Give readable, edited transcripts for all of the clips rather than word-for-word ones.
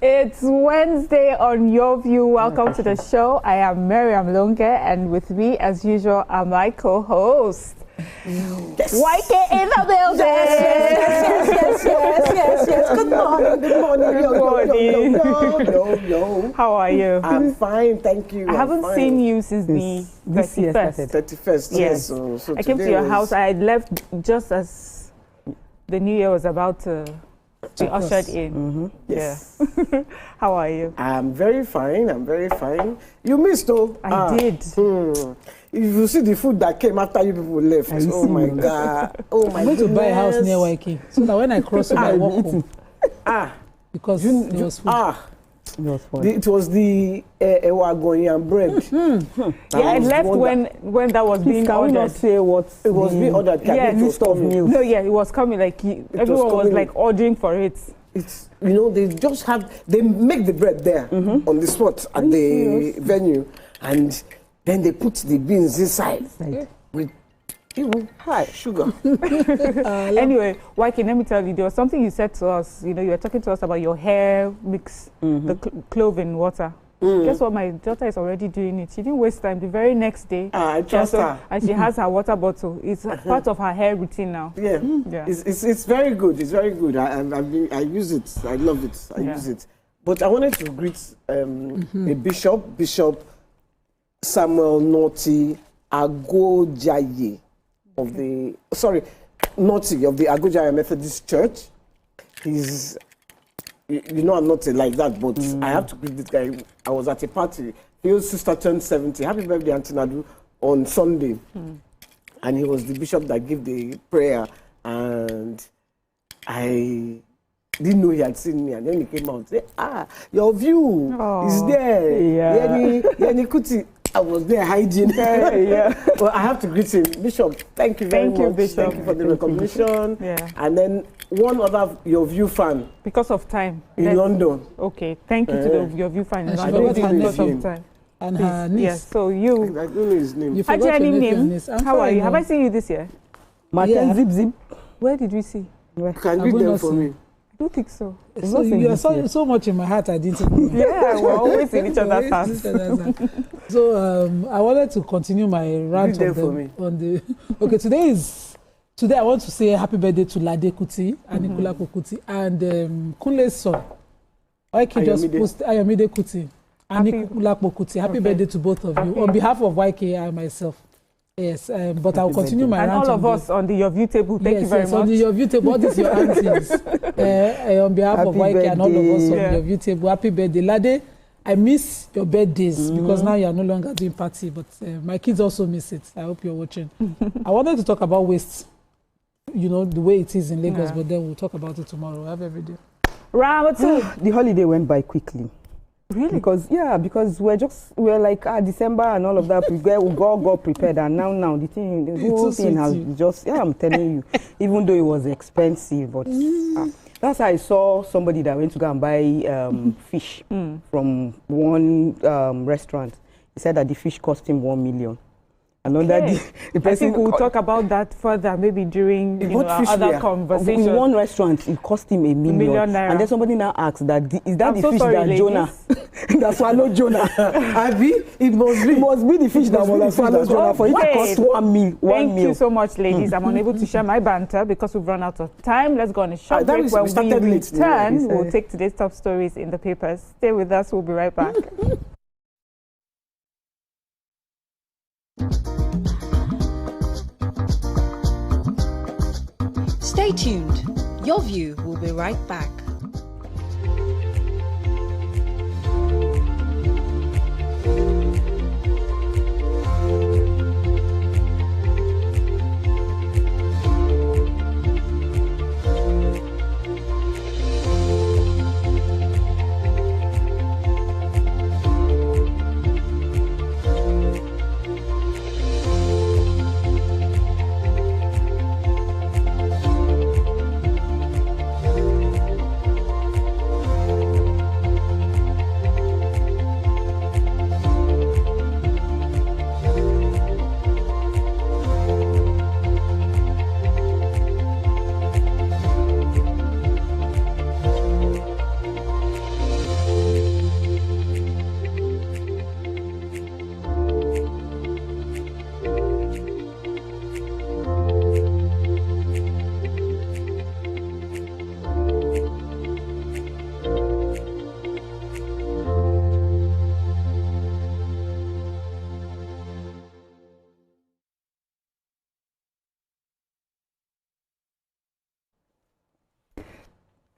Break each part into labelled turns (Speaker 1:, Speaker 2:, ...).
Speaker 1: It's Wednesday on Your View. Welcome to the show. I am Miriam Longe, and with me, as usual, are my co-host.
Speaker 2: Yes.
Speaker 1: YK in the building.
Speaker 2: Yes. Good morning. Yo.
Speaker 1: How are you?
Speaker 2: I'm fine, thank you.
Speaker 1: I haven't seen you since the 31st.
Speaker 2: 31st, yes. So
Speaker 1: I came to your house. I had left just as the new year was about to be ushered in.
Speaker 2: Mm-hmm. Yes.
Speaker 1: Yeah. How are you?
Speaker 2: I'm very fine. You missed, though.
Speaker 1: I did.
Speaker 2: If you see the food that came after you people left, oh my God. Oh my
Speaker 3: I'm going to buy a house near YK so that when I cross over, I walk home. Because it was food.
Speaker 2: It was the Ewagonian bread.
Speaker 1: Yeah, I left when that was being ordered.
Speaker 4: Not say what
Speaker 2: it was being ordered.
Speaker 1: Yeah,
Speaker 2: list of meals.
Speaker 1: No, yeah, it was coming. Like everyone was like ordering for it.
Speaker 2: It's they make the bread there on the spot at the venue, and then they put the beans inside with high sugar.
Speaker 1: Anyway, YK, let me tell you, there was something you said to us. You know, you were talking to us about your hair mix, the clove in water. Guess what? My daughter is already doing it. She didn't waste time. The very next day,
Speaker 2: I trust her.
Speaker 1: And she has her water bottle. It's part of her hair routine now.
Speaker 2: Yeah. It's very good. It's very good. I use it. I love it. I use it. But I wanted to greet a Bishop Samuel Noti Agojaye of the Agojaye Methodist Church. He's, you know, I'm not like that, but I have to greet this guy. I was at a party. His sister turned 70. Happy birthday, Auntie Nadu, on Sunday. And he was the bishop that gave the prayer. And I didn't know he had seen me. And then he came out and said, your view is there. Yeni Kuti. I was there hiding. Well, I have to greet him. Bishop, thank you very much.
Speaker 1: Bishop.
Speaker 2: Thank you for the recognition. And then one other Your View fan.
Speaker 1: Because of time.
Speaker 2: In London.
Speaker 1: Okay, thank you to the Your View fan in
Speaker 3: London.
Speaker 1: Because of time.
Speaker 3: And her niece.
Speaker 1: Yes, so you.
Speaker 2: I don't know his name.
Speaker 3: You forgot your name.
Speaker 1: How are you? Have I seen you this year?
Speaker 4: Martin Zip.
Speaker 1: Where did we see?
Speaker 2: Can you read them for me?
Speaker 1: I don't think so.
Speaker 3: So you are so much in my heart, I didn't know.
Speaker 1: Yeah, we're always in each other's house.
Speaker 3: So I wanted to continue my rant on the. Okay, today I want to say happy birthday to Lade Kuti and Nikolako Kuti and Kunle's son. YK just posted Ayomide Kuti and Nikolako Kuti. Happy birthday to both of you on behalf of YK and myself. Yes, but I'll continue my rant.
Speaker 1: And all of us on the Your View table, thank you very much.
Speaker 3: On the Your View table, what is your aunties? On behalf of YK and all of us on the Your View table, happy birthday. Lade, I miss your birthdays because now you are no longer doing party, but my kids also miss it. I hope you're watching. I wanted to talk about waste, you know, the way it is in Lagos, but then we'll talk about it tomorrow. We'll have every day.
Speaker 4: Round two. The holiday went by quickly.
Speaker 1: Really?
Speaker 4: Because we're like December and all of that. We got prepared, and now the whole thing has just I'm telling you, even though it was expensive, but that's how I saw somebody that went to go and buy fish from one restaurant. He said that the fish cost him 1 million. And under the person,
Speaker 1: I think we'll talk about that further, maybe during our other conversations.
Speaker 4: In one restaurant, it cost him $1 million. And then somebody now asks is that the fish that Jonah that swallowed Jonah?
Speaker 2: It must be
Speaker 4: the fish that swallowed Jonah for it to cost 1 million.
Speaker 1: Thank you so much, ladies. I'm unable to share my banter because we've run out of time. Let's go on a short break. When we return, we'll take today's top stories in the papers. Stay with us. We'll be right back.
Speaker 5: Stay tuned. Your View will be right back.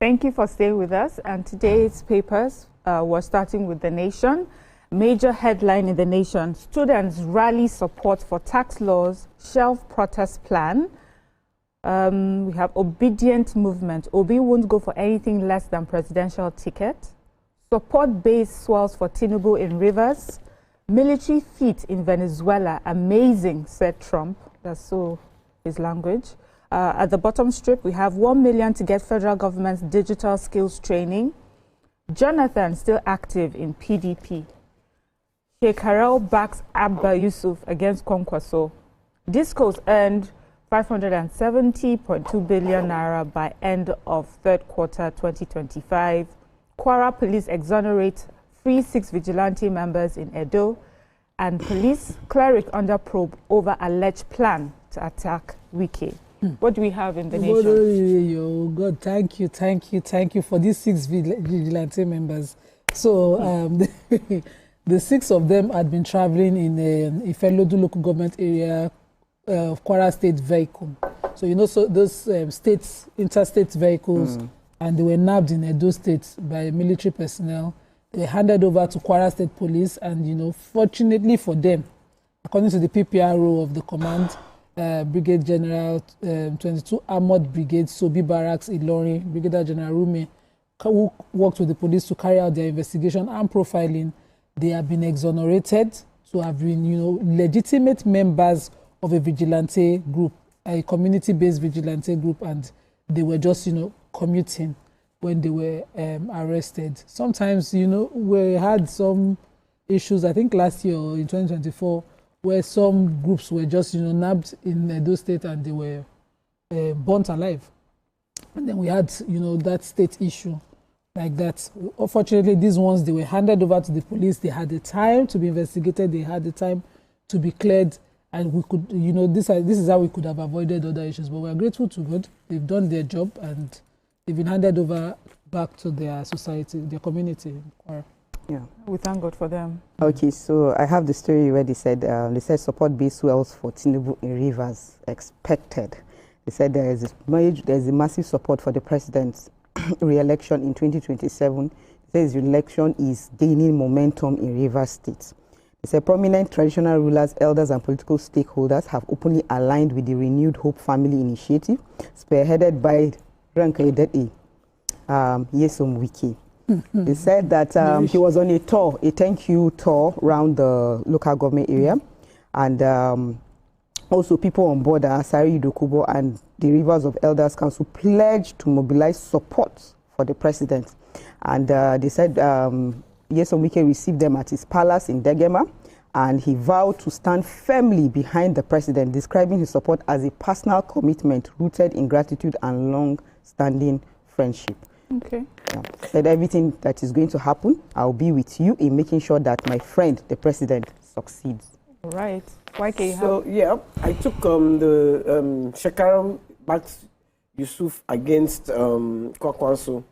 Speaker 1: Thank you for staying with us. And today's papers, we're starting with The Nation. Major headline in The Nation: students rally support for tax laws, shelf protest plan. We have obedient movement. Obi won't go for anything less than presidential ticket. Support base swells for Tinubu in Rivers. Military feat in Venezuela, amazing, said Trump. That's so his language. At the bottom strip, we have 1 million to get federal government's digital skills training. Jonathan still active in PDP. Sheikh Harel backs Abba Yusuf against Kwankwaso. Discos earned 570.2 billion naira by end of third quarter 2025. Kwara police exonerate free 6 vigilante members in Edo. And police cleric under probe over alleged plan to attack Wike. What do we have in The Nation?
Speaker 3: Oh God, thank you for these 6 vigilante members. So the 6 of them had been traveling in a Ifelodu local government area of Kwara State vehicle. So you know, so those interstate vehicles, and they were nabbed in Edo State by military personnel. They were handed over to Kwara State Police, and you know, fortunately for them, according to the PPRO of the command, Brigade General 22 Armored Brigade, Sobi Barracks, Ilorin, Brigadier General Rume, who worked with the police to carry out their investigation and profiling. They have been exonerated to have been, you know, legitimate members of a vigilante group, a community-based vigilante group, and they were just, you know, commuting when they were arrested. Sometimes, you know, we had some issues, I think last year or in 2024, where some groups were just, you know, nabbed in Edo State and they were burnt alive. And then we had, you know, that state issue like that. Unfortunately, these ones, they were handed over to the police. They had the time to be investigated. They had the time to be cleared. And we could, you know, this is how we could have avoided other issues. But we're grateful to God. They've done their job and they've been handed over back to their society, their community.
Speaker 4: Yeah.
Speaker 1: We thank God for them.
Speaker 4: Okay, so I have the story where they said support base wells for Tinubu in Rivers expected. They said there is a massive support for the president's re-election in 2027. They said his election is gaining momentum in Rivers State. They said prominent traditional rulers, elders, and political stakeholders have openly aligned with the Renewed Hope Family Initiative, spearheaded by Rankaidete Nyesom Wike. They said that he was on a tour, a thank you tour around the local government area, and also people on board Asari Dokubo and the Rivers of Elders Council pledged to mobilize support for the president. And they said Nyesom Wike received them at his palace in Degema, and he vowed to stand firmly behind the president, describing his support as a personal commitment rooted in gratitude and long-standing friendship.
Speaker 1: Okay.
Speaker 4: Yeah. Said everything that is going to happen, I'll be with you in making sure that my friend, the president, succeeds.
Speaker 1: All right.
Speaker 2: So, yeah, I took the Shekaram backs Yusuf against Kwankwaso.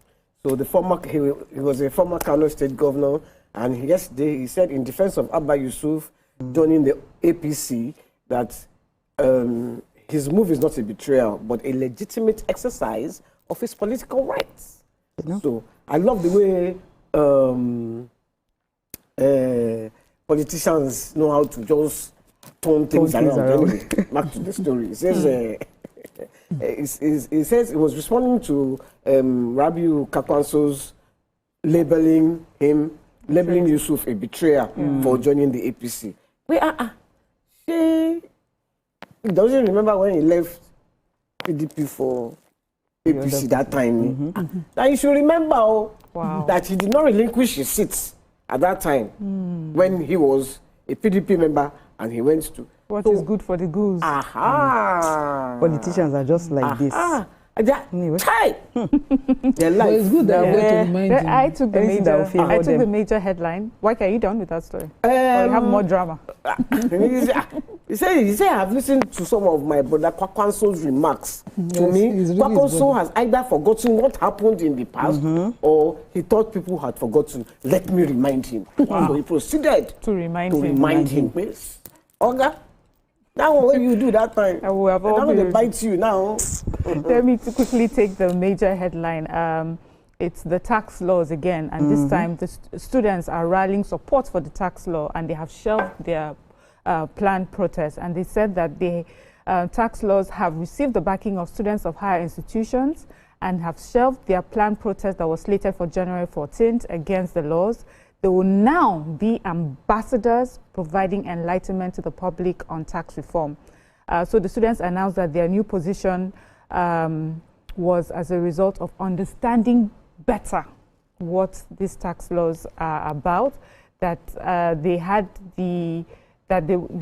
Speaker 2: So the former, he was a former Kano State governor, and yesterday he said in defense of Abba Yusuf joining the APC that his move is not a betrayal, but a legitimate exercise of his political rights. So I love the way politicians know how to just turn things around. Anyway, back to the story. It says it says it was responding to Rabiu Kakwanso's labeling Yusuf a betrayer for joining the APC. Wait, she doesn't remember when he left PDP for APC that time. Now you should remember that he did not relinquish his seats at that time when he was a PDP member and he went to.
Speaker 1: What is good for the goose?
Speaker 4: Politicians are just like this.
Speaker 2: Anyway.
Speaker 3: Their life. It's good that way to remind you.
Speaker 1: I took the major headline. Why are you done with that story? Or you have more drama?
Speaker 2: He said, I've listened to some of my brother Kwakwanso's remarks. To me, Kwakwanso has either forgotten what happened in the past or he thought people had forgotten. Let me remind him. So he proceeded
Speaker 1: to remind him.
Speaker 2: Please. Oga, now what you do that time? I'm going to bite you now.
Speaker 1: Let me quickly take the major headline. it's the tax laws again, and this time the students are rallying support for the tax law, and they have shelved their planned protest. And they said that the tax laws have received the backing of students of higher institutions and have shelved their planned protest that was slated for January 14th against the laws. They will now be ambassadors providing enlightenment to the public on tax reform. So the students announced that their new position was as a result of understanding better what these tax laws are about, that they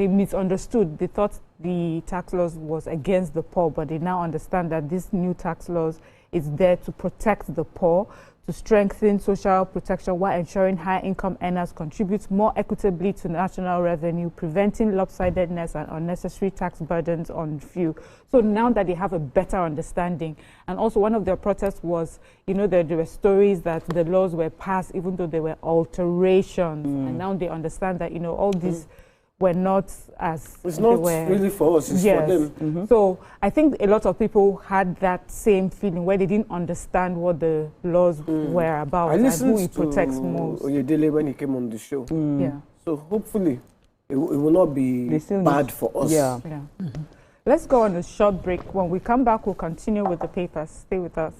Speaker 1: misunderstood. They thought the tax laws was against the poor, but they now understand that this new tax laws is there to protect the poor, to strengthen social protection while ensuring high-income earners contribute more equitably to national revenue, preventing lopsidedness and unnecessary tax burdens on few. So now that they have a better understanding, and also one of their protests was, you know, there were stories that the laws were passed even though there were alterations, and now they understand that, you know, all these were not as
Speaker 2: it's not
Speaker 1: were,
Speaker 2: really for us, it's for them.
Speaker 1: So I think a lot of people had that same feeling where they didn't understand what the laws were about and who it protects most.
Speaker 2: Oyedele when he came on the show.
Speaker 1: Yeah.
Speaker 2: So hopefully it will not be bad for us.
Speaker 1: Yeah. Let's go on a short break. When we come back, we'll continue with the papers. Stay with us.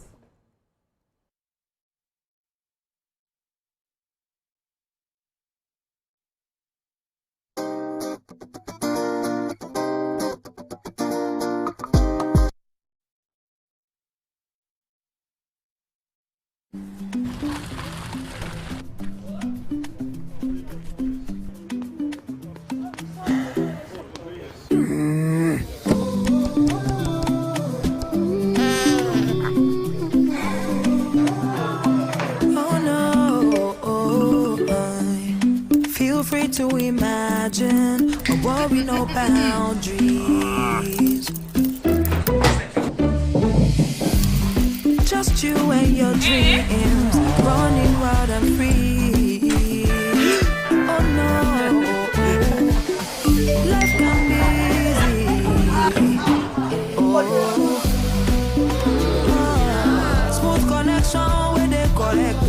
Speaker 6: To imagine a world with no boundaries. Just you and your dreams, running wild and free. Oh no, life can be easy. Smooth connection where they collect.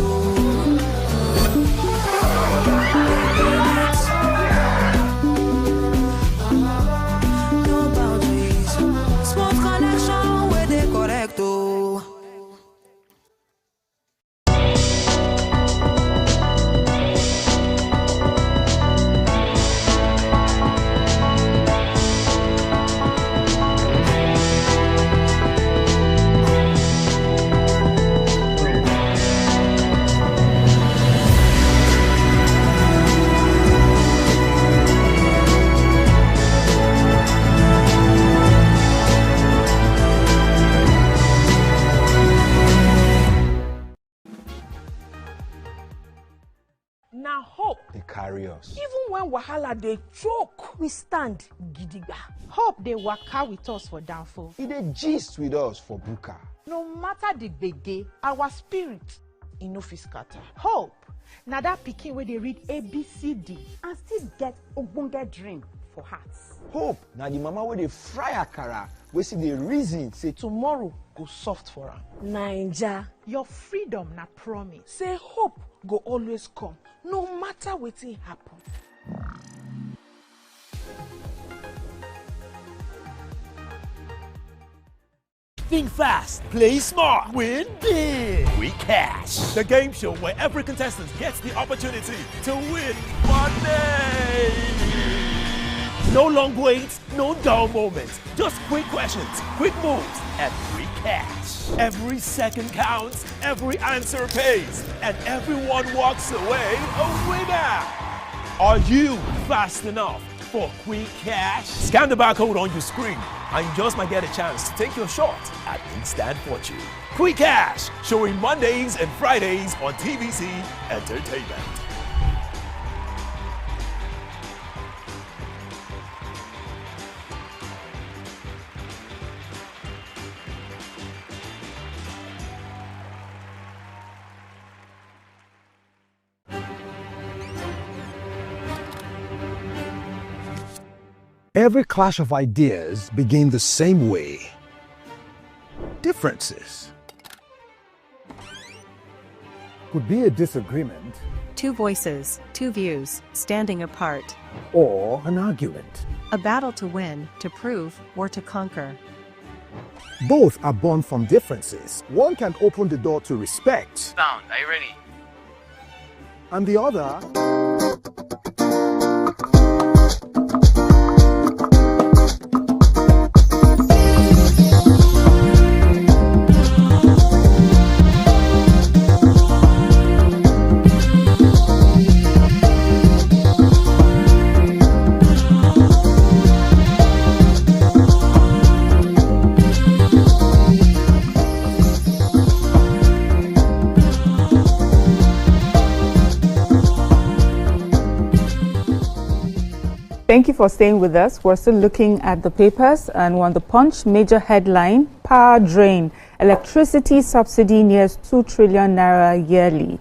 Speaker 7: Even when wahala dey choke, we stand gidigba. Hope dey waka with us for downfall.
Speaker 8: E dey gist with us for buka.
Speaker 7: No matter the gbege, our spirit e no fit scatter. Hope na that pikin wey dey read ABCD and still get ogbonge dream for hearts.
Speaker 8: Hope na the mama wey dey fry akara wey see the reason say
Speaker 7: tomorrow go soft for am. Naija, your freedom na promise. Say hope go always come, no matter wetin happen.
Speaker 9: Think fast, play smart, win big. We Cash, the game show where every contestant gets the opportunity to win money. No long waits, no dull moments, just quick questions, quick moves, and free cash. Every second counts, every answer pays, and everyone walks away a winner. Are you fast enough for quick cash? Scan the barcode on your screen and you just might get a chance to take your shot at instant fortune. Quick Cash, showing Mondays and Fridays on TVC Entertainment.
Speaker 10: Every clash of ideas begin the same way. Differences. could be a disagreement.
Speaker 5: Two voices, two views, standing apart.
Speaker 10: Or an argument.
Speaker 5: A battle to win, to prove, or to conquer.
Speaker 10: Both are born from differences. One can open the door to respect.
Speaker 11: Sound, are you ready?
Speaker 10: And the other...
Speaker 1: Thank you for staying with us. We're still looking at the papers, and on the Punch, major headline, power drain. Electricity subsidy nears 2 trillion naira yearly.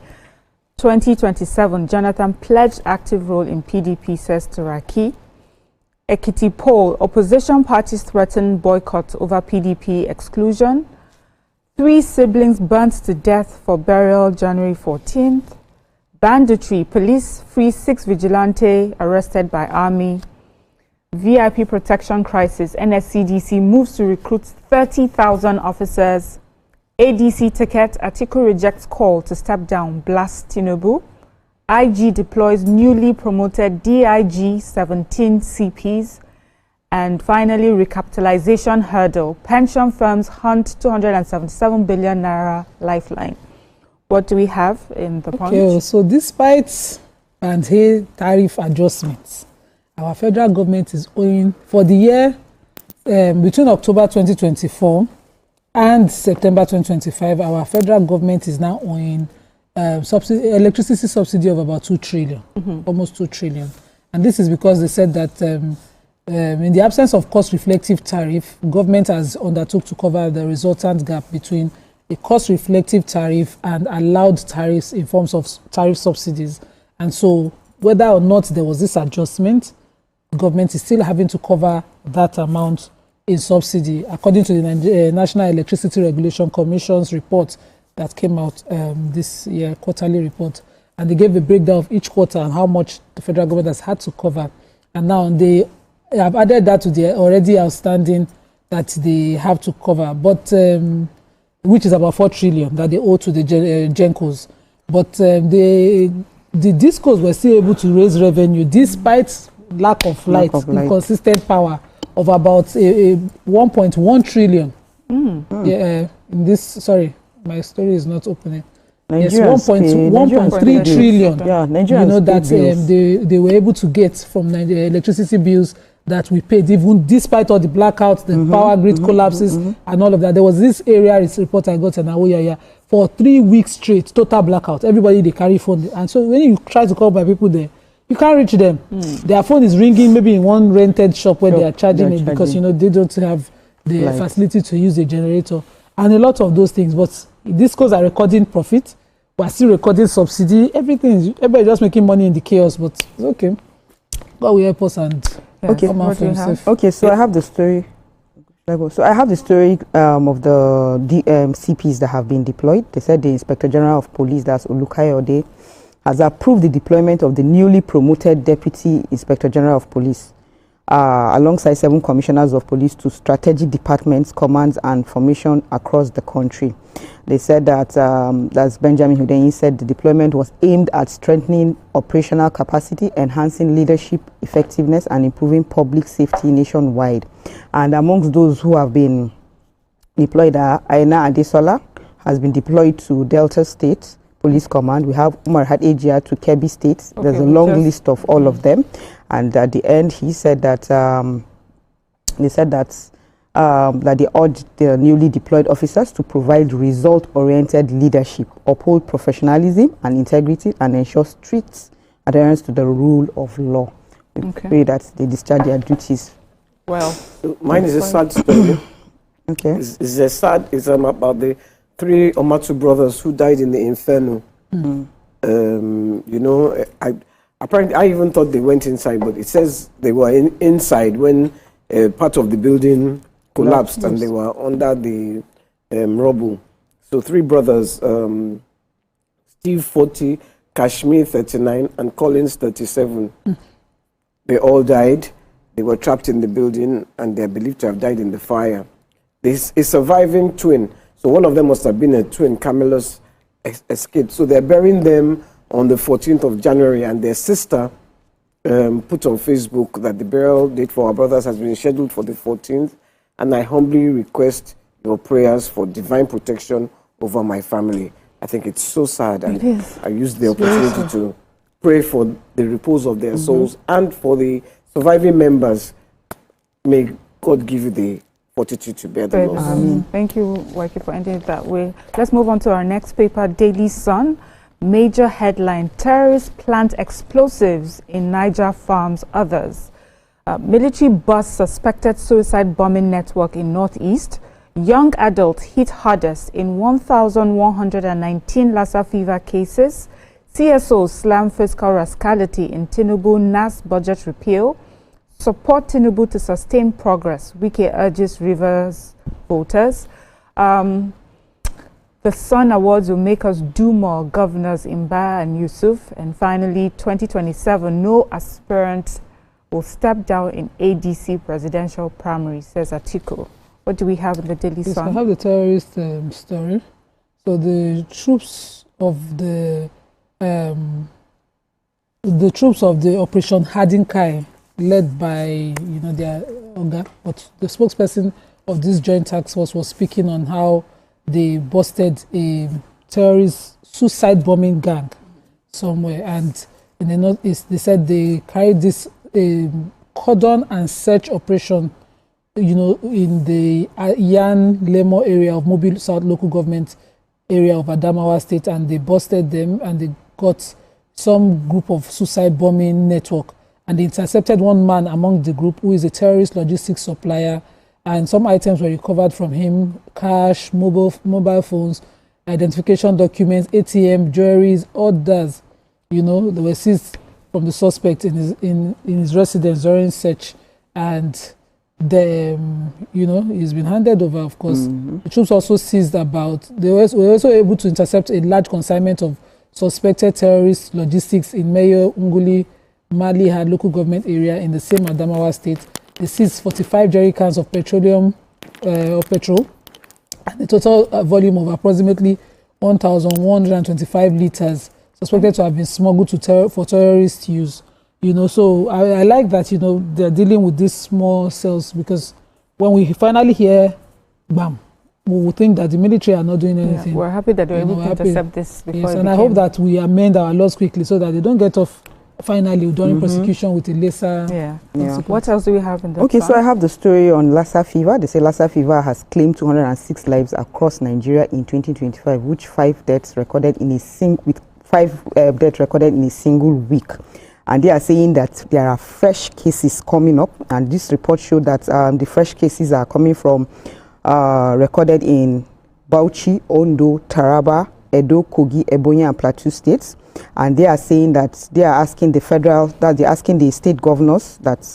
Speaker 1: 2027, Jonathan pledged active role in PDP, says Turaki. Ekiti poll, opposition parties threaten boycott over PDP exclusion. 3 siblings burnt to death for burial January 14th. Banditry, police free 6 vigilante arrested by army. VIP protection crisis, NSCDC moves to recruit 30,000 officers. ADC ticket, Atiku rejects call to step down, blast Tinubu. IG deploys newly promoted DIG 17 CPs. And finally, recapitalization hurdle, pension firms hunt 277 billion naira lifeline. What do we have in the Punch?
Speaker 3: Okay, so despite anti tariff adjustments, our federal government is owing for the year between October 2024 and September 2025. Our federal government is now owing electricity subsidy of about 2 trillion, almost 2 trillion. And this is because they said that in the absence of cost-reflective tariff, government has undertook to cover the resultant gap between a cost-reflective tariff and allowed tariffs in forms of tariff subsidies. And so whether or not there was this adjustment, the government is still having to cover that amount in subsidy, according to the National Electricity Regulation Commission's report that came out this year, quarterly report. And they gave a breakdown of each quarter and how much the federal government has had to cover. And now they have added that to the already outstanding that they have to cover. But which is about 4 trillion that they owe to the Gencos. But the discos were still able to raise revenue despite lack of light, inconsistent power of about 1.1 trillion. Yeah, sorry, my story is not opening. Yes, 1.3 trillion. Yeah, you know that they were able to get from the electricity bills that we paid, even despite all the blackouts, the power grid collapses, and all of that. There was this area report I got in Awoyaya for 3 weeks straight, total blackout. Everybody, they carry phone. And so when you try to call by people there, you can't reach them. Their phone is ringing maybe in one rented shop where they are charging it because, you know, they don't have the facility to use a generator. And a lot of those things. But discos are recording profit. We're still recording subsidy. Everybody just making money in the chaos, but it's okay. God will help us and...
Speaker 4: Okay, so I have the story. So I have the story of the CPs that have been deployed. They said the Inspector General of Police, that's Olukayode, has approved the deployment of the newly promoted Deputy Inspector General of Police alongside 7 commissioners of police to strategic departments, commands and formation across the country. They said that, as Benjamin Hundeyin said, the deployment was aimed at strengthening operational capacity, enhancing leadership effectiveness and improving public safety nationwide. And amongst those who have been deployed are Aina Adesola has been deployed to Delta State Police Command. We have Umar Had AGR to Kebbi State. There's a long list of all of them. And at the end, he said that they said that they urged the newly deployed officers to provide result-oriented leadership, uphold professionalism and integrity, and ensure strict adherence to the rule of law. We pray that they discharge their duties.
Speaker 2: Well, mine is a sad story. It's a sad. It's about the 3 Omatsu brothers who died in the inferno. You know, apparently I even thought they went inside, but it says they were inside when part of the building collapsed and they were under the rubble. So 3 brothers, Steve 40, Kashmir 39, and Collins 37. They all died. They were trapped in the building, and they're believed to have died in the fire. There's a surviving twin. So one of them must have been a twin. Camillus escaped. So they're burying them on the 14th of January, and their sister put on Facebook that the burial date for our brothers has been scheduled for the 14th, and I humbly request your prayers for divine protection over my family. I think it's so sad, and I use the opportunity to pray for the repose of their souls and for the surviving members. May God give you the fortitude to bear the loss.
Speaker 1: Thank you, Waiki, for ending it that way. Let's move on to our next paper, Daily Sun. Major headline: terrorists plant explosives in Niger farms others. Military bust suspected suicide bombing network in Northeast. Young adults hit hardest in 1,119 Lassa fever cases. CSO slam fiscal rascality in Tinubu NAS budget repeal. Support Tinubu to sustain progress. Wike urges Rivers voters. The Sun Awards will make us do more. Governors Imba and Yusuf. And finally, 2027, no aspirant will step down in ADC presidential primary, says Atiku. What do we have in the Daily Sun?
Speaker 3: I have the terrorist story. So the troops of the Operation Hadinkai, led by their Oga, but the spokesperson of this joint task force was speaking on how they busted a terrorist suicide bombing gang somewhere, and in the Northeast they said they carried this cordon and search operation, in the Yan Lemo area of Mobile South local government area of Adamawa State, and they busted them and they got some group of suicide bombing network, and they intercepted one man among the group who is a terrorist logistics supplier, and some items were recovered from him: cash, mobile phones, identification documents, ATM, jewelries, others. They were seized from the suspect in his residence during search, and he's been handed over, of course. The troops also seized they were also able to intercept a large consignment of suspected terrorist logistics in Mayo Nguli Maliha local government area in the same Adamawa State. They seized 45 jerry cans of petroleum or petrol, and a total volume of approximately 1,125 liters suspected to have been smuggled for terrorist use. So I like that, they're dealing with these small cells, because when we finally hear bam, we will think that the military are not doing anything.
Speaker 1: Yeah, we're happy that they're able to intercept this before.
Speaker 3: Yes, and I hope that we amend our laws quickly so that they don't get off finally during prosecution with a lesser.
Speaker 1: What else do we have in the
Speaker 4: Okay, so I have the story on Lassa fever. They say Lassa fever has claimed 206 lives across Nigeria in 2025, which 5 deaths recorded in a single week. And they are saying that there are fresh cases coming up, and this report showed that the fresh cases are coming from recorded in Bauchi, Ondo, Taraba, Edo, Kogi, Ebonyi, and Plateau states. And they are saying that they are asking the state governors that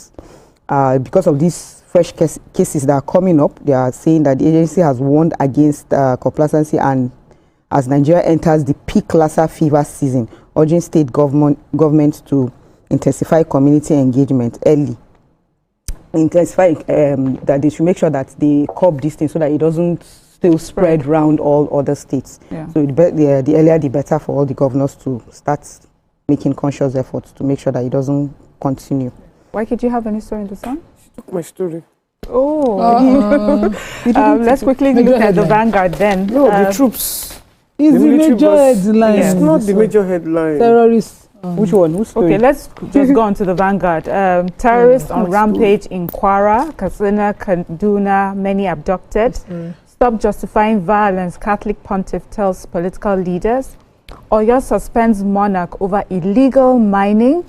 Speaker 4: because of these fresh cases that are coming up, they are saying that the agency has warned against complacency, and as Nigeria enters the peak Lassa fever season, urging state governments to intensify community engagement early. That they should make sure that they curb this thing so that it doesn't still spread around all other states. So the earlier the better for all the governors to start making conscious efforts to make sure that it doesn't continue.
Speaker 1: Why did you have any story in the Sun?
Speaker 2: She took my story.
Speaker 1: Let's quickly look at the Vanguard then.
Speaker 2: No, the troops.
Speaker 3: Is the major headline.
Speaker 2: It's not the major headline.
Speaker 3: Terrorists.
Speaker 4: Which one? Who's
Speaker 1: okay, let's just go on to the Vanguard. Terrorists on rampage in Kwara, Katsina, Kaduna, many abducted. Stop justifying violence, Catholic pontiff tells political leaders. Oyo suspends monarch over illegal mining.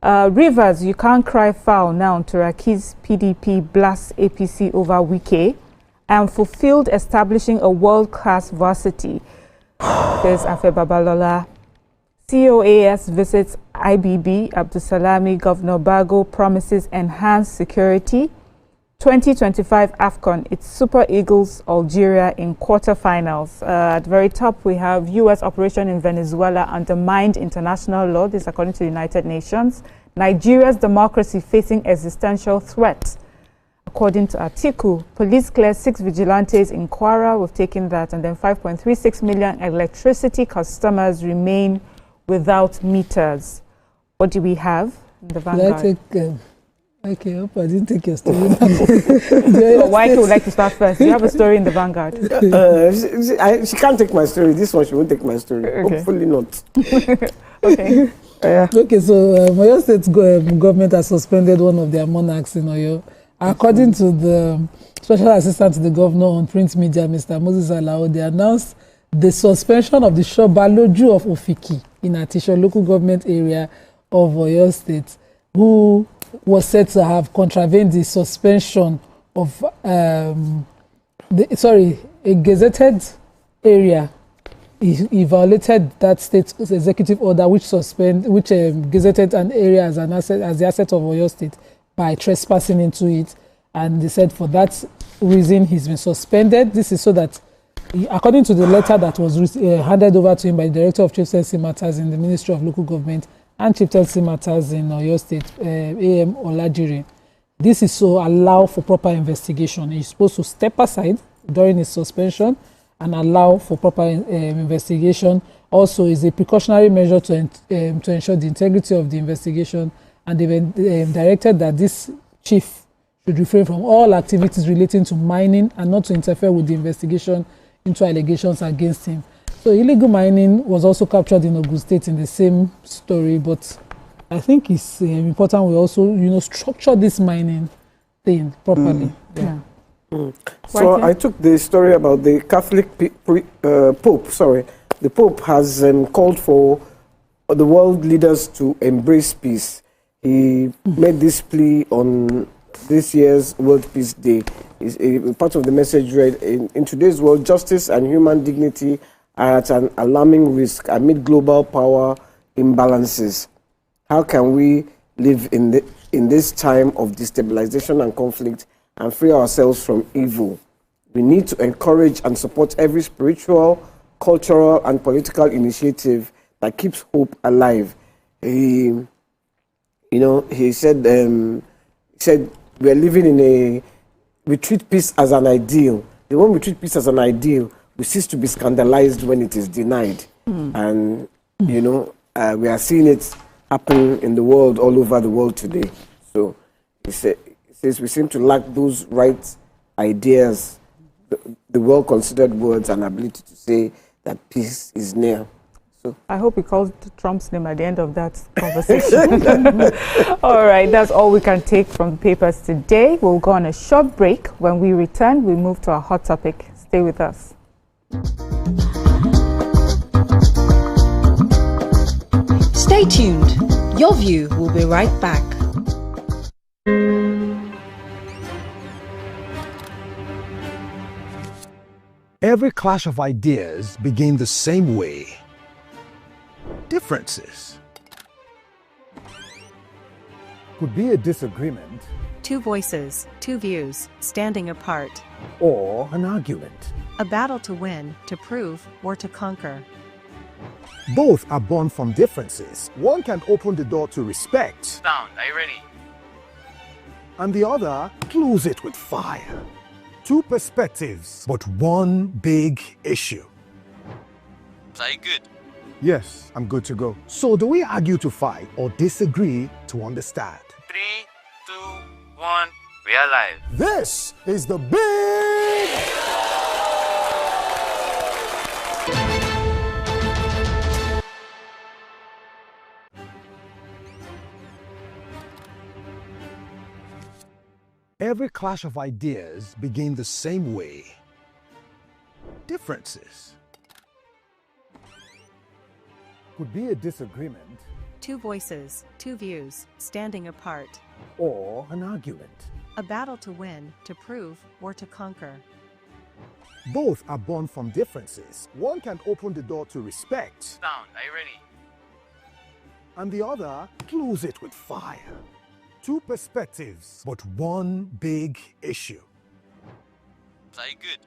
Speaker 1: Rivers, you can't cry foul now. Turaki's PDP blasts APC over Wike. And fulfilled establishing a world-class varsity. There's Afe Babalola. COAS visits IBB. Abdusalami, Governor Bago promises enhanced security. 2025 AFCON, it's Super Eagles Algeria in quarterfinals. At the very top, we have U.S. operation in Venezuela undermined international law. This according to the United Nations. Nigeria's democracy facing existential threat. According to Atiku, police clear 6 vigilantes in Kwara. We've taken that. And then 5.36 million electricity customers remain without meters. What do we have in the Vanguard?
Speaker 3: Okay, I hope I didn't take your story.
Speaker 1: So why would like to start first? Do you have a story in the Vanguard?
Speaker 2: She can't take my story. This one, she won't take my story. Okay. Hopefully not.
Speaker 1: Okay.
Speaker 3: Okay, so Oyo State government has suspended one of their monarchs in Oyo. According to the Special Assistant to the Governor on Print Media, Mr. Moses Alao, they announced the suspension of the Shobaloju of Ofiki in Atisho local government area of Oyo State, who was said to have contravened the suspension of a gazetted area. He violated that state's executive order, which gazetted an area as the asset of Oyo State by trespassing into it. And they said for that reason he's been suspended. This is so that, according to the letter that was handed over to him by the Director of Chieftaincy Matters in the Ministry of Local Government and Chieftaincy Matters in Oyo State, A.M. Olajire. This is to allow for proper investigation. He's supposed to step aside during his suspension and allow for proper investigation. Also, is a precautionary measure to ensure the integrity of the investigation, and they've directed that this chief should refrain from all activities relating to mining and not to interfere with the investigation into allegations against him. So illegal mining was also captured in Ogun State in the same story, but I think it's important we also, structure this mining thing properly.
Speaker 2: So I took the story about the Catholic Pope. The Pope has called for the world leaders to embrace peace. He made this plea on this year's World Peace Day. Part of the message read, in today's world, justice and human dignity are at an alarming risk amid global power imbalances. How can we live in this time of destabilization and conflict and free ourselves from evil? We need to encourage and support every spiritual, cultural, and political initiative that keeps hope alive. He said we are living we treat peace as an ideal. The moment we treat peace as an ideal, we cease to be scandalized when it is denied. And, we are seeing it happen in the world, all over the world today. So he says we seem to lack those right ideas, the well-considered words and ability to say that peace is near. So
Speaker 1: I hope he called Trump's name at the end of that conversation. All right, that's all we can take from the papers today. We'll go on a short break. When we return, we move to our hot topic. Stay with us.
Speaker 5: Stay tuned. Your View will be right back.
Speaker 10: Every clash of ideas begins the same way. Differences could be a disagreement,
Speaker 11: two voices, two views, standing apart,
Speaker 10: or an argument.
Speaker 11: A battle to win, to prove, or to conquer.
Speaker 10: Both are born from differences. One can open the door to respect.
Speaker 12: Sound, are you ready?
Speaker 10: And the other close it with fire. Two perspectives, but one big issue.
Speaker 12: Are you good?
Speaker 10: Yes, I'm good to go. So do we argue to fight or disagree to understand?
Speaker 12: 3, 2, 1, we are live.
Speaker 10: This is the big... Every clash of ideas begins the same way. Differences could be a disagreement,
Speaker 11: two voices, two views, standing apart,
Speaker 10: or an argument.
Speaker 11: A battle to win, to prove, or to conquer.
Speaker 10: Both are born from differences. One can open the door to respect.
Speaker 12: Sound, are you ready?
Speaker 10: And the other close it with fire. Two perspectives, but one big issue.
Speaker 12: Are you good?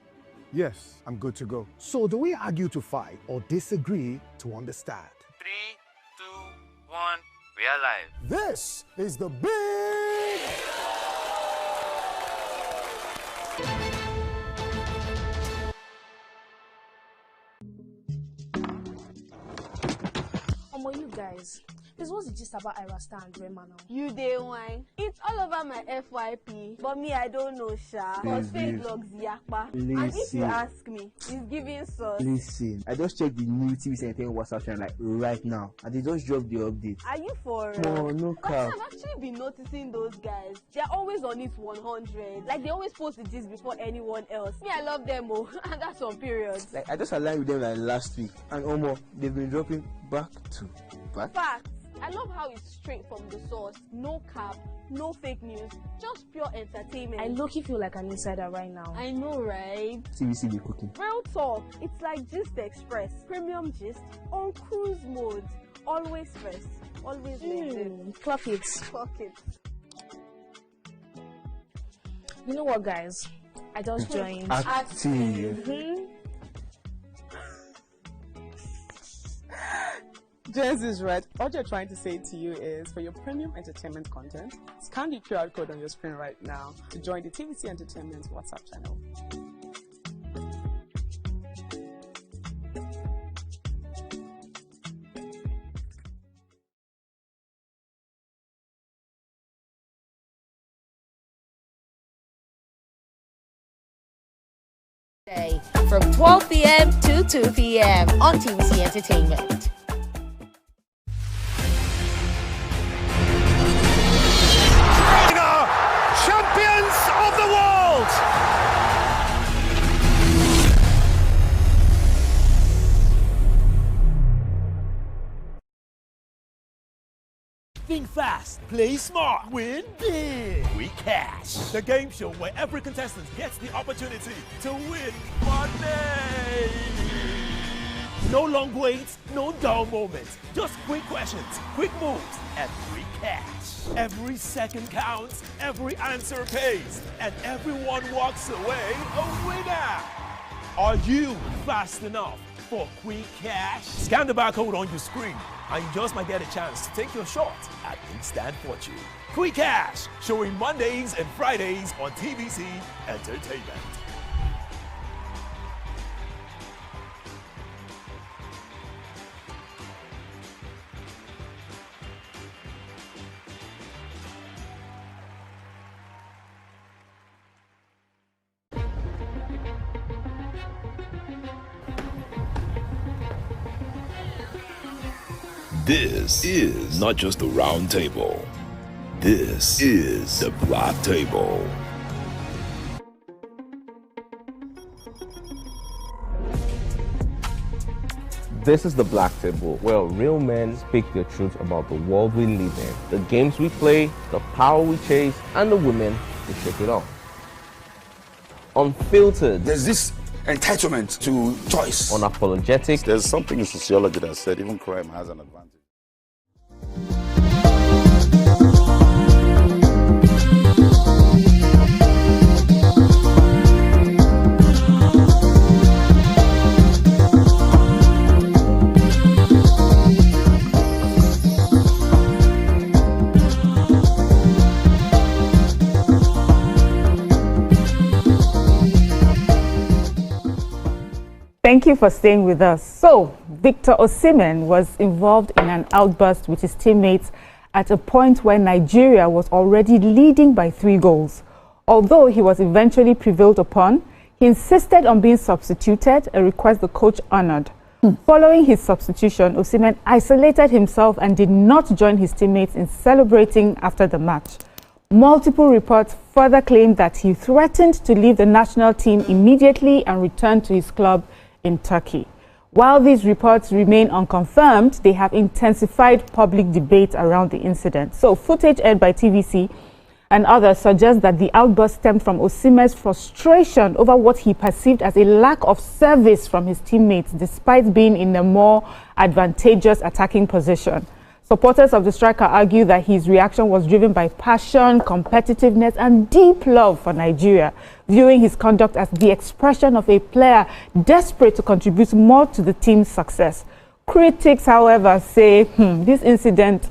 Speaker 10: Yes, I'm good to go. So do we argue to fight or disagree to understand?
Speaker 12: 3, 2, 1, we are live.
Speaker 10: This is the big...
Speaker 13: You guys, this was the gist about Irasta and Rema now.
Speaker 14: You day wine. It's all over my FYP, but me I don't know, Sha. Cause fake blogs yakpa. And if you ask me, it's giving sauce.
Speaker 15: Listen, I just checked the new TVC Entertainment WhatsApp channel like right now, and they just dropped the update.
Speaker 14: Are you for?
Speaker 15: No cap.
Speaker 14: I've actually been noticing those guys. They're always on it 100. Like they always post the gist before anyone else. Me, I love them, and that's on periods.
Speaker 15: Like I just aligned with them like last week, and they've been dropping back to back.
Speaker 14: Facts. I love how it's straight from the source. No cap, no fake news, just pure entertainment.
Speaker 13: I low-key feel like an insider right now.
Speaker 14: I know, right?
Speaker 15: TVC be cooking.
Speaker 14: Real talk. It's like Gist Express. Premium gist on cruise mode. Always first. Always next.
Speaker 13: Clock it.
Speaker 14: Clock it.
Speaker 13: You know what, guys? I just joined.
Speaker 15: Active.
Speaker 16: Jess is right. What you're trying to say to you is, for your premium entertainment content, scan the QR code on your screen right now to join the TVC Entertainment WhatsApp channel.
Speaker 17: From 12 p.m. to 2 p.m. on TVC Entertainment.
Speaker 9: Champions of the world! Think fast, play smart, win big. We Cash, the game show where every contestant gets the opportunity to win money. No long waits, no dull moments. Just quick questions, quick moves, and free cash. Every second counts, every answer pays, and everyone walks away a winner. Are you fast enough for quick cash? Scan the barcode on your screen, and you just might get a chance to take your shot at instant fortune. Quick Cash, showing Mondays and Fridays on TVC Entertainment.
Speaker 18: This is not just a round table. This is the Black Table.
Speaker 19: This is the Black Table, where real men speak their truth about the world we live in, the games we play, the power we chase, and the women who shake it off. Unfiltered.
Speaker 20: There's this entitlement to choice.
Speaker 19: Unapologetic.
Speaker 21: There's something in sociology that said even crime has an advantage.
Speaker 1: Thank you for staying with us. So, Victor Osimhen was involved in an outburst with his teammates at a point where Nigeria was already leading by 3 goals. Although he was eventually prevailed upon, he insisted on being substituted, a request the coach honored. Following his substitution, Osimhen isolated himself and did not join his teammates in celebrating after the match. Multiple reports further claimed that he threatened to leave the national team immediately and return to his club in Turkey. While these reports remain unconfirmed, they have intensified public debate around the incident. So, footage aired by TVC and others suggest that the outburst stemmed from Osimhen's frustration over what he perceived as a lack of service from his teammates, despite being in a more advantageous attacking position. Supporters of the striker argue that his reaction was driven by passion, competitiveness, and deep love for Nigeria, viewing his conduct as the expression of a player desperate to contribute more to the team's success. Critics, however, say this incident,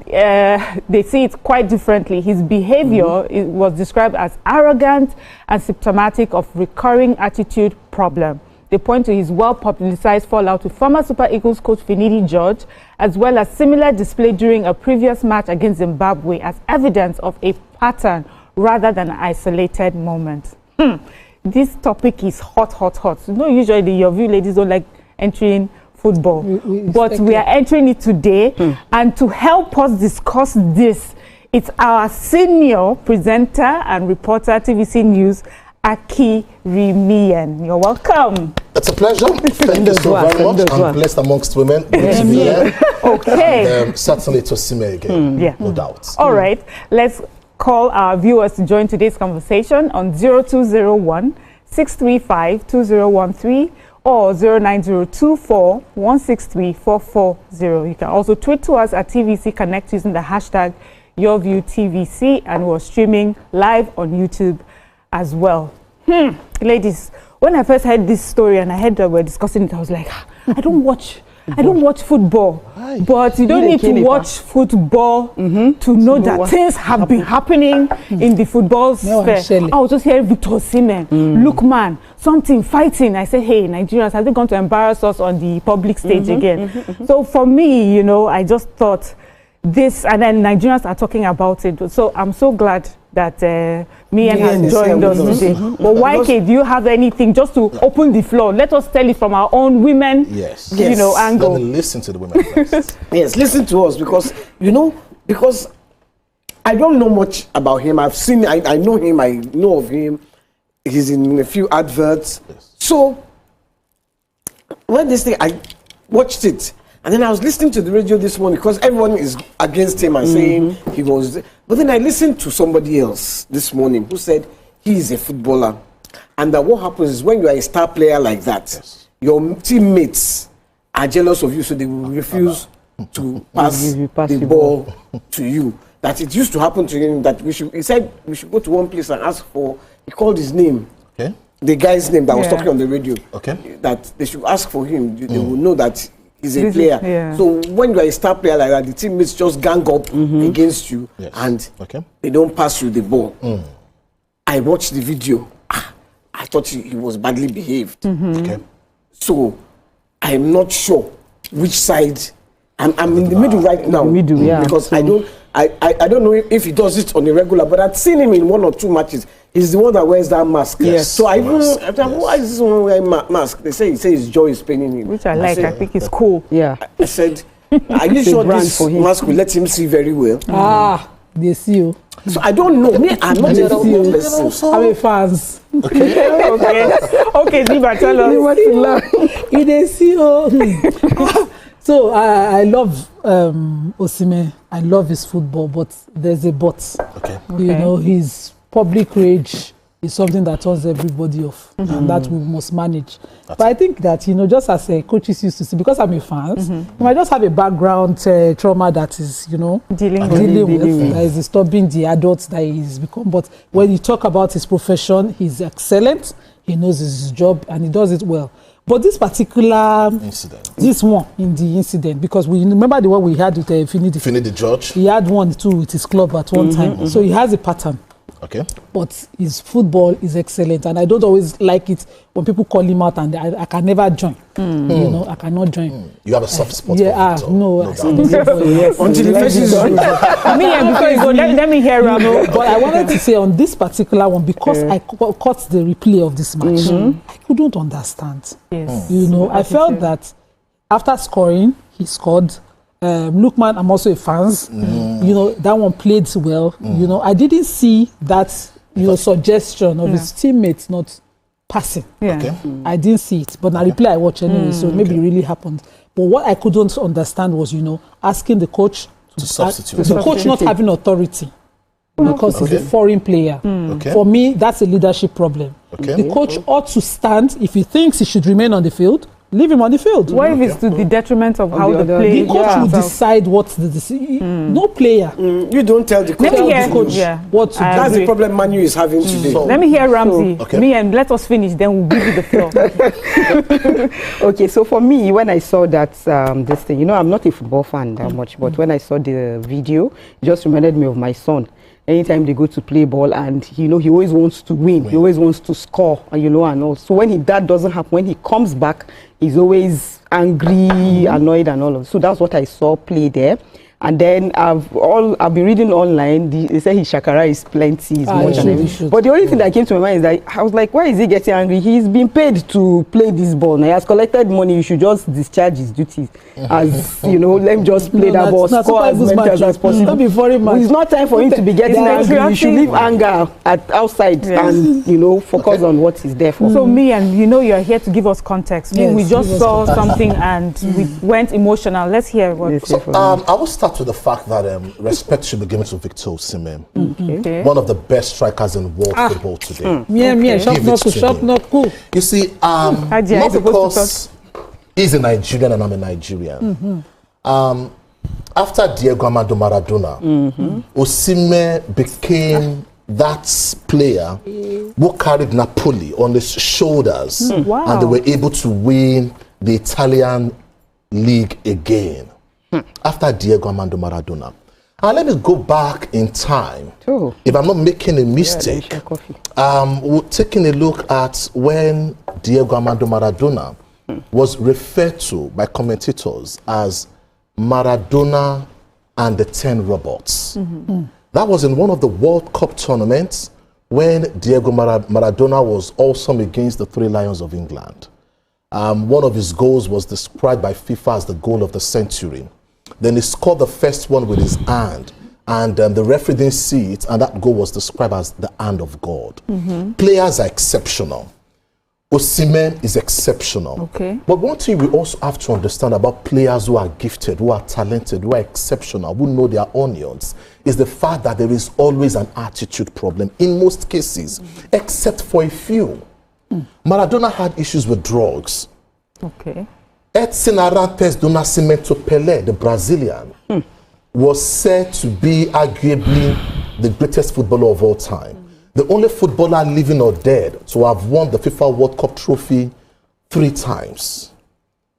Speaker 1: they see it quite differently. His behavior was described as arrogant and symptomatic of recurring attitude problem. They point to his well-publicized fallout with former Super Eagles coach Finidi George, as well as similar display during a previous match against Zimbabwe as evidence of a pattern rather than an isolated moment. This topic is hot. You know, usually your view ladies don't like entering football, but we are entering it today. And to help us discuss this, it's our senior presenter and reporter, TVC News, Aki Rimian. You're welcome.
Speaker 6: It's a pleasure. Thank you so very much. I'm blessed amongst women. Good to be here.
Speaker 1: Okay.
Speaker 6: And, certainly to see me again.
Speaker 1: Yeah.
Speaker 6: No doubt.
Speaker 1: All right. Let's call our viewers to join today's conversation on 0201 635 2013 or 09024 163 440. You can also tweet to us at TVC Connect using the hashtag YourViewTVC, and we're streaming live on YouTube as well. Ladies, when I first heard this story and I heard that we're discussing it, I was like, I don't watch football. But you don't need to watch football to know that things have been happening in the football sphere. I was just hearing Victor Osimhen, Lookman, something fighting. I said, hey, Nigerians, have they gone to embarrass us on the public stage again? So for me, you know, I just thought this, and then Nigerians are talking about it. So I'm so glad that Mian has joined us today. But YK, do you have anything just to open the floor? Let us tell it from our own women, you know, angle.
Speaker 6: Let me listen to the women first.
Speaker 2: Yes, listen to us, because, you know, because I don't know much about him. I've seen, I know him, I know of him. He's in a few adverts. So, when this thing, I watched it. And then I was listening to the radio this morning because everyone is against him and saying he was. But then I listened to somebody else this morning who said he is a footballer. And that what happens is when you are a star player like that, your teammates are jealous of you, so they will refuse to pass the ball to you. That it used to happen to him that he said we should go to one place and ask for, he called his name.
Speaker 6: Okay.
Speaker 2: The guy's name that was talking on the radio.
Speaker 6: Okay.
Speaker 2: That they should ask for him. They will know that he's a player. So when you are a star player like that, the teammates just gang up against you and they don't pass you the ball. I watched the video. I thought he was badly behaved. Okay. So I'm not sure which side. I'm in the middle right now. Because I don't know if he does it on a regular, but I've seen him in 1 or 2 matches. He's the one that wears that mask. So I thought, why is this one wearing mask? They say his jaw is paining him.
Speaker 1: Which I think it's cool.
Speaker 2: I said, are you sure this mask will let him see very well?
Speaker 3: They see you.
Speaker 2: So I don't know. I'm not a football person.
Speaker 3: I'm a fans.
Speaker 1: Okay, Ziba, tell us.
Speaker 3: They see you. So I love Osimhen. I love his football, but there's a but. You know, his public rage is something that turns everybody off, and that we must manage. But I think that, you know, just as coaches used to say, because I'm a fan, you might just have a background trauma that is, you know, dealing with, that is disturbing the adults that he's become. But when you talk about his profession, he's excellent. He knows his job and he does it well. But this particular incident, because we remember the one we had with Finidi George. He had one too with his club at one time, so he has a pattern. But his football is excellent, and I don't always like it when people call him out, and I can never join. You know, I cannot join.
Speaker 6: You have a soft spot.
Speaker 3: No.
Speaker 2: Until the person is on.
Speaker 1: Before you go, let me hear Ramo.
Speaker 3: But I wanted to say on this particular one, because I caught the replay of this match, I couldn't understand. You know, I felt that after scoring, he scored. Lookman, I'm also a fan. You know, that one played well. You know, I didn't see that, you know, suggestion of his teammates not passing. I didn't see it, but now replay I watched anyway, so maybe it really happened. But what I couldn't understand was, you know, asking the coach to substitute. The coach not having authority because he's a foreign player. For me, that's a leadership problem. The coach ought to stand. If he thinks he should remain on the field, leave him on the field.
Speaker 1: What if it's to the detriment of how the play?
Speaker 3: The coach will decide what's the decision. No player.
Speaker 2: You don't tell the coach.
Speaker 1: Let me hear
Speaker 3: what to do.
Speaker 2: That's the problem Manu is having today.
Speaker 1: Let me hear Ramsey. Me and let us finish, then we'll give you the floor.
Speaker 4: Okay, so for me, when I saw that this thing, you know, I'm not a football fan that much, but when I saw the video, it just reminded me of my son. Anytime they go to play ball, and you know, he always wants to win. He always wants to score, and you know, and all. So when that doesn't happen, when he comes back, he's always angry, annoyed, and all of. So that's what I saw play there. And then I've been reading online. They say his shakara is plenty. But the only thing that came to my mind is that I was like, why is he getting angry? He's been paid to play this ball. Now he has collected money. You should just discharge his duties. As you know, let him just play that ball, score as many times as possible. It's not time for him to be getting angry. You should leave anger outside and you know focus on what he's there for.
Speaker 1: So me and you know you're here to give us context. We just saw something and we went emotional. Let's hear what.
Speaker 6: So, I will start to the fact that respect should be given to Victor Osimhen, one of the best strikers in world football today.
Speaker 3: Shop not cool.
Speaker 6: You see, not because he's a Nigerian and I'm a Nigerian. After Diego Armando Maradona, Osimhen became that player who carried Napoli on his shoulders, and they were able to win the Italian league again. After Diego Armando Maradona. And let me go back in time. If I'm not making a mistake, we're taking a look at when Diego Armando Maradona was referred to by commentators as Maradona and the 10 robots. That was in one of the World Cup tournaments when Diego Maradona was awesome against the 3 Lions of England. One of his goals was described by FIFA as the goal of the century. Then he scored the first one with his hand, and the referee didn't see it, and that goal was described as the hand of God. Players are exceptional. Osimhen is exceptional. But one thing we also have to understand about players who are gifted, who are talented, who are exceptional, who know their onions, is the fact that there is always an attitude problem in most cases, except for a few. Maradona had issues with drugs. Edson Arantes do Nascimento Pelé, the Brazilian, was said to be arguably the greatest footballer of all time. The only footballer living or dead to have won the FIFA World Cup trophy 3 times.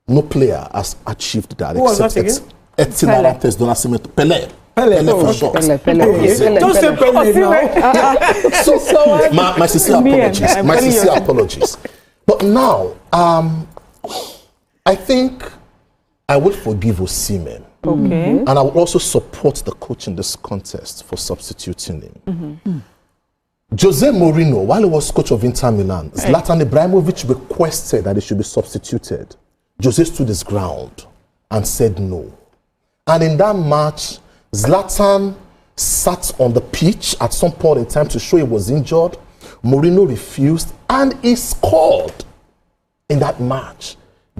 Speaker 6: No player has achieved that.
Speaker 2: Who was that again?
Speaker 6: Edson Arantes do Nascimento Pelé. Pelé for short.
Speaker 2: Don't say Pelé now.
Speaker 6: My sincere apologies. My sincere apologies. But now, I think I will forgive Osimhen. And I will also support the coach in this contest for substituting him. Jose Mourinho, while he was coach of Inter Milan, Zlatan Ibrahimovic requested that he should be substituted. Jose stood his ground and said no. And in that match, Zlatan sat on the pitch at some point in time to show he was injured. Mourinho refused, and he scored in that match,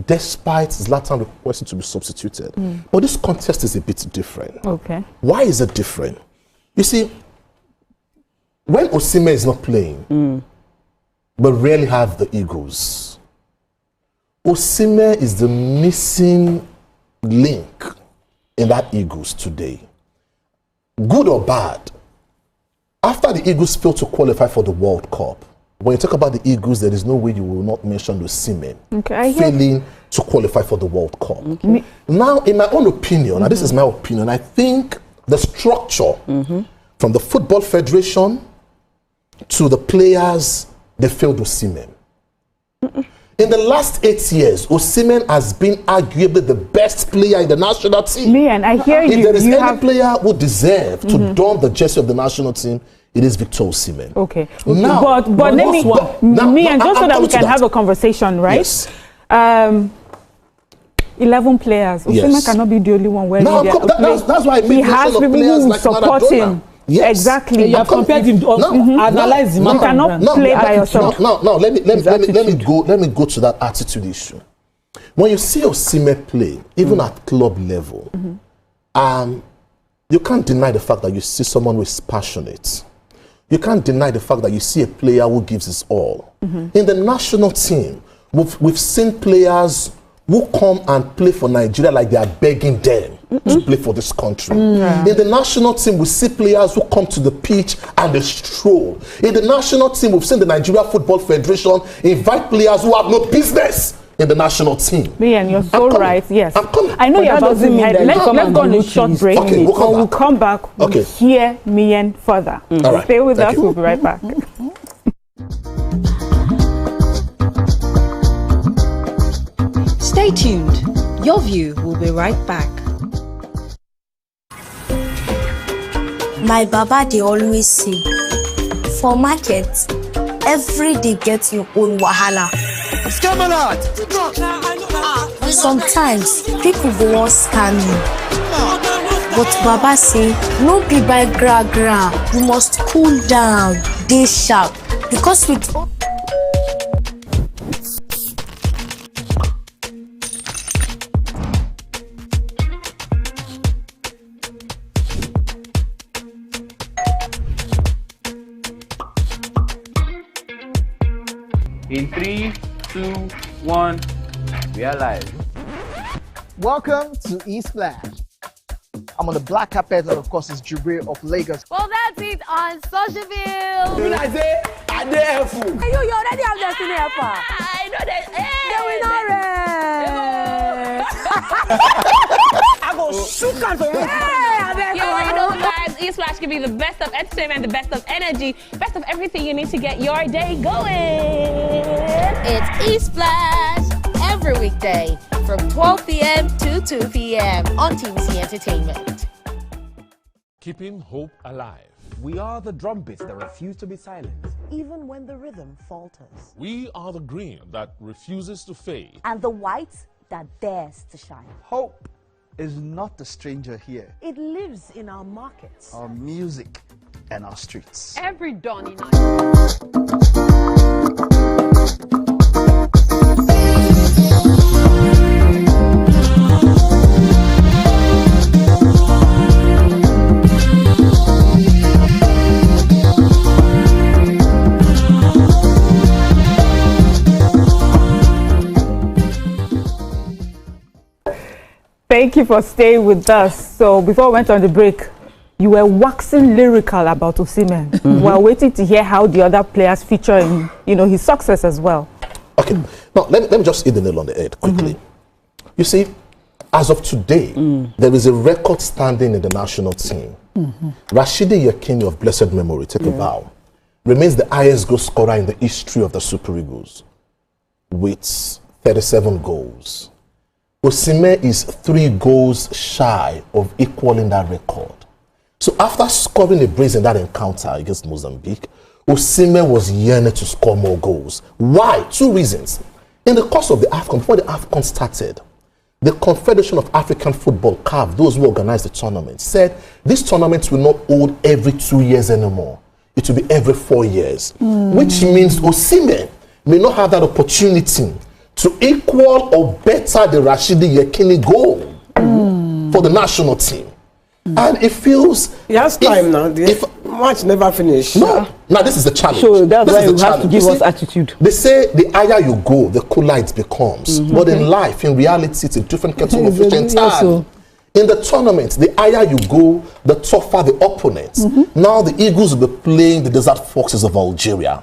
Speaker 6: despite Zlatan requesting to be substituted. But this contest is a bit different. Why is it different? You see, when Osimhen is not playing, we rarely have the egos. Osimhen is the missing link in that Eagles today. Good or bad, after the Eagles failed to qualify for the World Cup, when you talk about the Eagles, there is no way you will not mention Osimhen failing to qualify for the World Cup. Now, in my own opinion, and this is my opinion, I think the structure from the Football Federation to the players, they failed Osimhen. In the last 8 years, Osimhen has been arguably the best player in the national team.
Speaker 1: And I hear
Speaker 6: if there is any player who deserves to don the jersey of the national team, it is Victor Osimhen.
Speaker 1: Now, but let me, just so that we can have a conversation, right?
Speaker 6: Yes.
Speaker 1: 11 players. Osimhen cannot be the only one where
Speaker 6: that's why
Speaker 1: he has people who like support him.
Speaker 6: Yes.
Speaker 1: Exactly.
Speaker 3: You have compared him to analyze him.
Speaker 1: You cannot play by yourself.
Speaker 6: No, let me go to that attitude issue. When you see Osimhen play, even at club level, you can't deny the fact that you see someone who is passionate. You can't deny the fact that you see a player who gives his all. In the national team, we've seen players who come and play for Nigeria like they are begging them to play for this country. In the national team, we see players who come to the pitch and they stroll. In the national team, we've seen the Nigeria Football Federation invite players who have no business in the national team.
Speaker 1: Ian, you're so right. Yes. I know you're about to head. Let's go on a short break.
Speaker 6: Okay,
Speaker 1: we'll come back. We'll hear Mian further.
Speaker 6: All right.
Speaker 1: Stay with us. We'll be right back.
Speaker 5: Stay tuned. Your view will be right back.
Speaker 8: My baba, they always say, for market, every day gets your own wahala. Sometimes people go on scam you. But Baba say, no be by gra. You must cool down, dey sharp. Because with
Speaker 12: In 3, 2, 1, we are live.
Speaker 22: Welcome to Eastland. I'm on the black carpet, and of course, it's Jibril of Lagos.
Speaker 14: Well, that's it on Socialville.
Speaker 22: When I say, I dare fool.
Speaker 14: You already have Destiny Alpha. I know that.
Speaker 22: I go shoot out for you.
Speaker 23: You know, guys, Eastland can be the best of entertainment, the best of energy, best of everything you need to get your day going.
Speaker 17: It's East Flash every weekday from 12 p.m. to 2 p.m. on TVC Entertainment.
Speaker 9: Keeping hope alive.
Speaker 24: We are the drumbeats that refuse to be silenced.
Speaker 25: Even when the rhythm falters.
Speaker 9: We are the green that refuses to fade.
Speaker 25: And the white that dares to shine.
Speaker 22: Hope is not a stranger here.
Speaker 25: It lives in our markets,
Speaker 22: our music, and our streets.
Speaker 23: Every dawning night.
Speaker 1: Thank you for staying with us. So before we went on the break, you were waxing lyrical about Osimhen. We're waiting to hear how the other players feature in, his success as well.
Speaker 6: Okay, now let me just hit the nail on the head quickly. You see, as of today, there is a record standing in the national team. Rashidi Yekini of blessed memory, take a bow, remains the highest goal scorer in the history of the Super Eagles with 37 goals. Osimhen is 3 goals shy of equaling that record. So after scoring a brace in that encounter against Mozambique, Osimhen was yearning to score more goals. Why? 2 reasons. In the course of the AFCON, before the AFCON started, the Confederation of African Football, CAF, those who organized the tournament, said this tournament will not hold every 2 years anymore. It will be every 4 years. Which means Osimhen may not have that opportunity to equal or better the Rashidi Yekini goal for the national team. And it feels...
Speaker 2: He has time now. The match never finished.
Speaker 6: No. Now, this is the challenge.
Speaker 4: So that's why you have to give us attitude.
Speaker 6: They say the higher you go, the cooler it becomes. But in life, in reality, it's a different kettle of fish entirely. In the tournament, the higher you go, the tougher the opponent. Now, the Eagles will be playing the Desert Foxes of Algeria,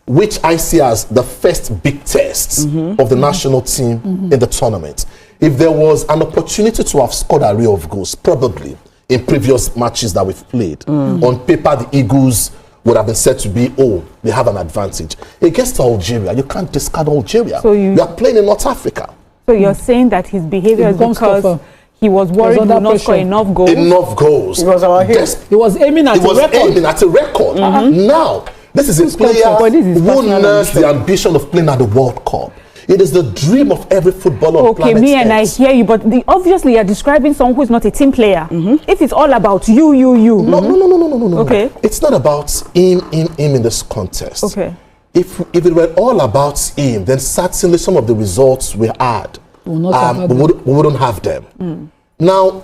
Speaker 6: which I see as the first big test of the national team in the tournament. If there was an opportunity to have scored a array of goals, probably in previous matches that we've played, on paper the Eagles would have been said to be, they have an advantage. Against Algeria, you can't discard Algeria. So you are playing in North Africa.
Speaker 1: So you're saying that his behavior is because he was worried he would not score enough goals?
Speaker 6: Enough goals.
Speaker 1: It was our hit.
Speaker 3: He was aiming at
Speaker 6: a record. Now, this is a player who nursed the ambition of playing at the World Cup. It is the dream of every footballer on planet Earth.
Speaker 1: Okay, and I hear you, but obviously you're describing someone who is not a team player. If it's all about you.
Speaker 6: No.
Speaker 1: Okay.
Speaker 6: It's not about him in this contest.
Speaker 1: Okay.
Speaker 6: If it were all about him, then certainly some of the results we had, we wouldn't have them. Now,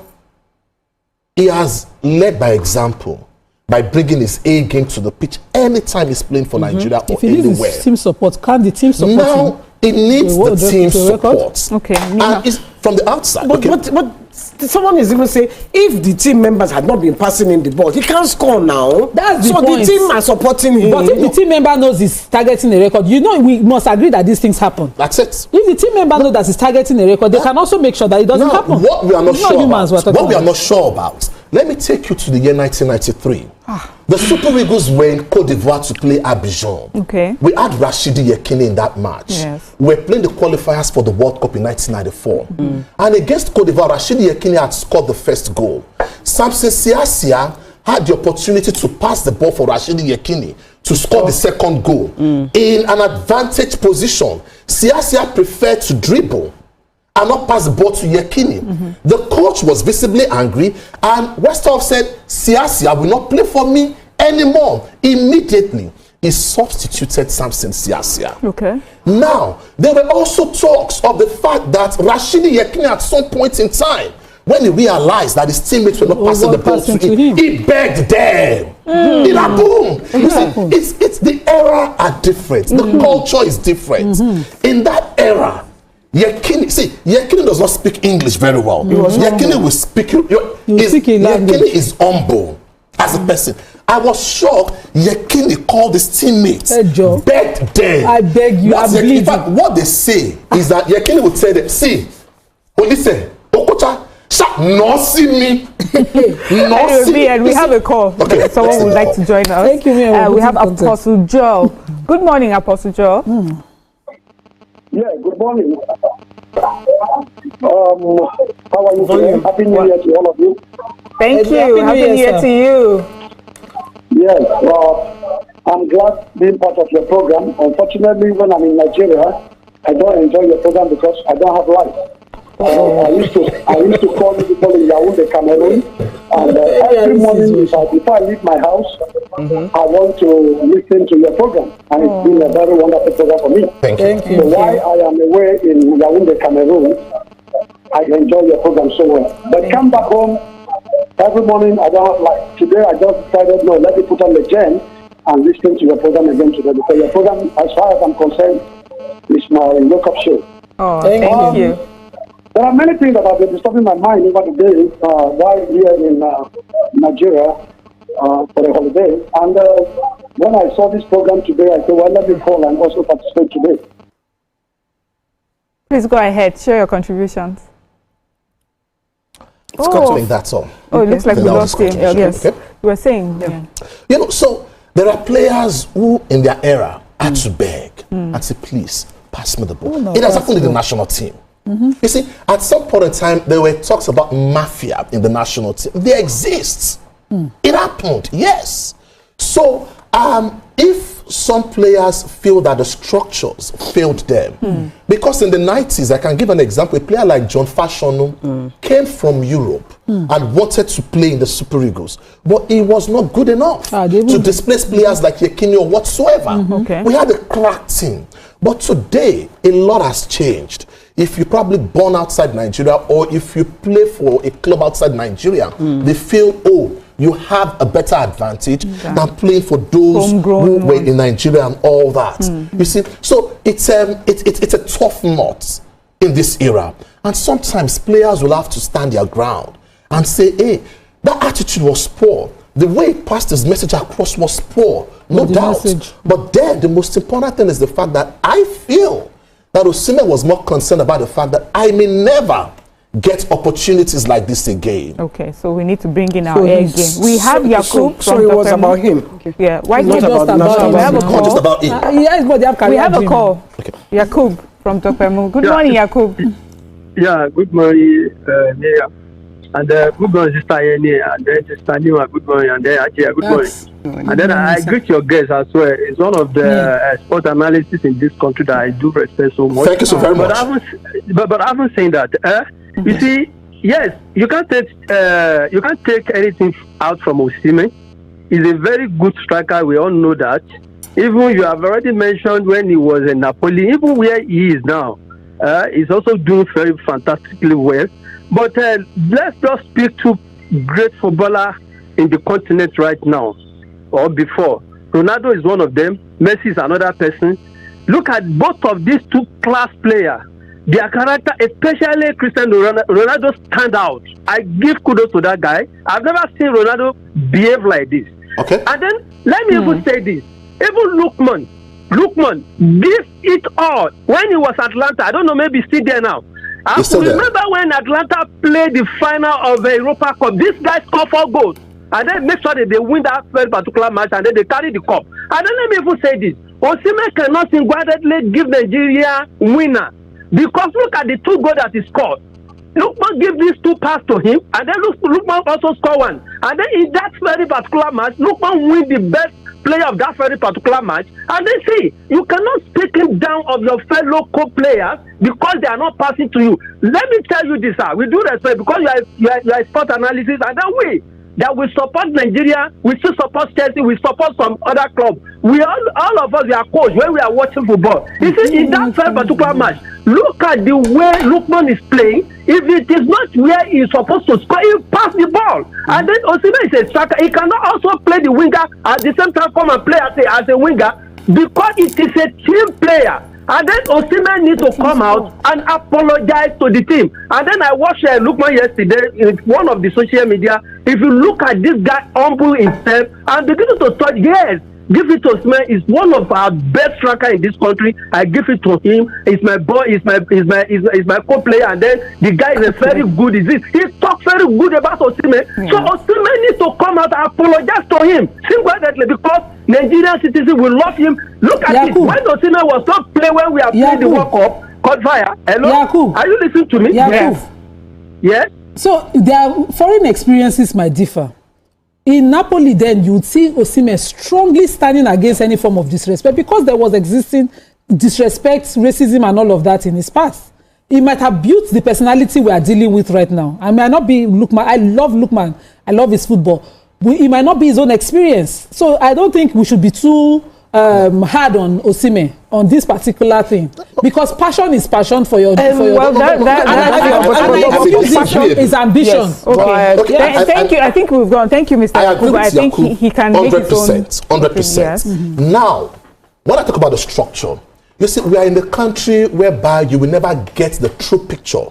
Speaker 6: he has led by example by bringing his A game to the pitch anytime he's playing for Nigeria or
Speaker 3: if he
Speaker 6: anywhere.
Speaker 3: Needs team support, can the team support
Speaker 6: now,
Speaker 3: him?
Speaker 6: It needs the team support.
Speaker 1: Okay.
Speaker 6: And it's from the outside.
Speaker 2: But someone is even saying if the team members had not been passing in the ball, he can't score now.
Speaker 3: That's the
Speaker 2: point. So the team are supporting him.
Speaker 3: But if the team member knows he's targeting a record, we must agree that these things happen.
Speaker 6: That's it.
Speaker 3: If the team member knows that he's targeting a record, they can also make sure that it doesn't happen.
Speaker 6: What we are not sure about, let me take you to the year 1993. The Super Eagles were in Cote d'Ivoire to play Abidjan.
Speaker 1: Okay.
Speaker 6: We had Rashidi Yekini in that match.
Speaker 1: Yes.
Speaker 6: We were playing the qualifiers for the World Cup in 1994. And against Cote d'Ivoire, Rashidi Yekini had scored the first goal. Samson Siasia had the opportunity to pass the ball for Rashidi Yekini to score the second goal. In an advantage position, Siasia preferred to dribble and not pass the ball to Yekini. The coach was visibly angry, and Westhoff said, Siasia will not play for me anymore. Immediately, he substituted Samson Siasia.
Speaker 1: Okay.
Speaker 6: Now, there were also talks of the fact that Rashidi Yekini at some point in time, when he realized that his teammates were not passing the ball to him, he begged them. It happened. You see, it's the era are different. The culture is different. In that era, Yekini does not speak English very well. Yekini will speak. Yekini is humble as a person. I was shocked. Yekini called his teammates, begged them.
Speaker 3: I beg you.
Speaker 6: In fact, what they say is that Yekini would say that, see, listen, Okocha, no see me.
Speaker 1: And we have a call.
Speaker 6: Okay,
Speaker 1: someone would like to join us.
Speaker 3: Thank you.
Speaker 1: We have Apostle Joel. Good morning, Apostle Joel.
Speaker 7: Yeah, good morning. How are you doing? Happy New Year to all of you.
Speaker 1: Thank you. Happy New Year to you.
Speaker 7: Yes, I'm glad being part of your program. Unfortunately, when I'm in Nigeria, I don't enjoy your program because I don't have life. I used to call people in Yaoundé, Cameroon, and every morning before I leave my house, I want to listen to your program, and it's been a very wonderful program for me.
Speaker 6: Thank you.
Speaker 7: So while I am away in Yaoundé, Cameroon, I enjoy your program so well. But come back home every morning. I don't have like today. I just decided no, let me put on the gen and listen to your program again today because your program, as far as I'm concerned, is my wake-up show.
Speaker 1: Oh, thank you.
Speaker 7: There are many things that have been disturbing my mind over the days while here in Nigeria for a holiday. And when I saw this program today, I said, well, let me call and also participate today.
Speaker 1: Please go ahead. Share your contributions.
Speaker 6: It's got to make that all.
Speaker 1: Oh, it looks like we lost him. Yes. Okay. You were saying. Yeah.
Speaker 6: You know, so there are players who, in their era, had to beg and say, please, pass me the ball. It has happened in the national team. You see, at some point in time, there were talks about mafia in the national team. They exist. It happened, yes. So, if some players feel that the structures failed them, because in the 90s, I can give an example, a player like John Fashanu came from Europe and wanted to play in the Super Eagles, but he was not good enough to displace players like Yekini or whatsoever. We had a crack team. But today, a lot has changed. If you probably born outside Nigeria or if you play for a club outside Nigeria, they feel, oh, you have a better advantage than playing for those who were in Nigeria and all that. You see, so it's a tough nut in this era. And sometimes players will have to stand their ground and say, hey, that attitude was poor. The way he passed his message across was poor, no doubt. But then the most important thing is the fact that I feel that Osimhen was more concerned about the fact that I may never get opportunities like this again.
Speaker 1: Okay, so we need to bring in our air game. We have Yakub.
Speaker 2: So it was about him.
Speaker 1: Okay. Yeah, why
Speaker 2: not
Speaker 1: just
Speaker 2: about him?
Speaker 1: We have a call.
Speaker 6: Just about him.
Speaker 3: Yes, but they have
Speaker 1: we have a call. Okay. Yakub from Topemu. Good morning, Yakub.
Speaker 10: Yeah, good morning, Miriam. And good morning, Sister Yeni, and then Sister Nima, good morning, and then Achia, good morning. And then I greet your guest as well. It's one of the sport analysts in this country that I do respect so much.
Speaker 6: Thank you so very much.
Speaker 10: But I haven't saying that. You see, yes, you can't take anything out from Osimhen. He's a very good striker. We all know that. Even you have already mentioned when he was in Napoli, even where he is now, he's also doing very fantastically well. But let's just speak to great footballer in the continent right now or before. Ronaldo is one of them. Messi is another person. look at both of these two class players. Their character, especially Cristiano Ronaldo, stand out. I give kudos to that guy. I've never seen Ronaldo behave like this.
Speaker 6: Okay.
Speaker 10: And then let me even say this. Even Lookman give it all when he was Atlanta. I don't know, maybe still there now. I remember when Atlanta played the final of the Europa Cup. This guy scored 4 goals. And then make sure that they win that very particular match and then they carry the cup. And then let me even say this. Osimhen cannot single-handedly give Nigeria winner. Because look at the 2 goals that he scored. Lookman give these 2 passes to him, and then Lookman also score 1. And then in that very particular match, Lookman win the best player of that very particular match. And then see, you cannot speak him down of your fellow co-players because they are not passing to you. Let me tell you this, sir. We do respect because you are a sport analysis, and then that we support Nigeria, we still support Chelsea, we support some other club. We all of us, we are coached when we are watching football. You see, in that very particular match, look at the way Lookman is playing. If it is not where he is supposed to score, he pass the ball. And then Osimhen is a striker. He cannot also play the winger at the same time come and play as a winger because it is a team player. And then Osimhen needs to come out and apologize to the team. And then I watched Lookman yesterday in one of the social media. If you look at this guy humble himself and begin to touch, yes, give it to Osimhen. Is one of our best striker in this country. I give it to him. He's my boy. He's my co-player. And then the guy is a very good. He talks very good about Osimhen. So Osimhen needs to come out and apologize to him single-handedly because Nigerian citizens will love him. Look at it. When Osimhen was not playing when we are playing the World Cup, caught fire. Hello? Are you listening to me?
Speaker 3: Yes.
Speaker 10: Yes.
Speaker 3: So their foreign experiences might differ. In Napoli, then you would see Osimhen strongly standing against any form of disrespect because there was existing disrespect, racism, and all of that in his past. He might have built the personality we are dealing with right now. I might not be Lookman. I love Lookman. I love his football. It might not be his own experience. So I don't think we should be too hard on Osimhen on this particular thing because passion is passion for your is ambition.
Speaker 1: Yes. Okay. Thank you. I think we've gone. Thank you, Mr. Yakubu. I think he can make his own
Speaker 6: 100%.
Speaker 1: Yes.
Speaker 6: Now, when I talk about the structure, you see, we are in the country whereby you will never get the true picture.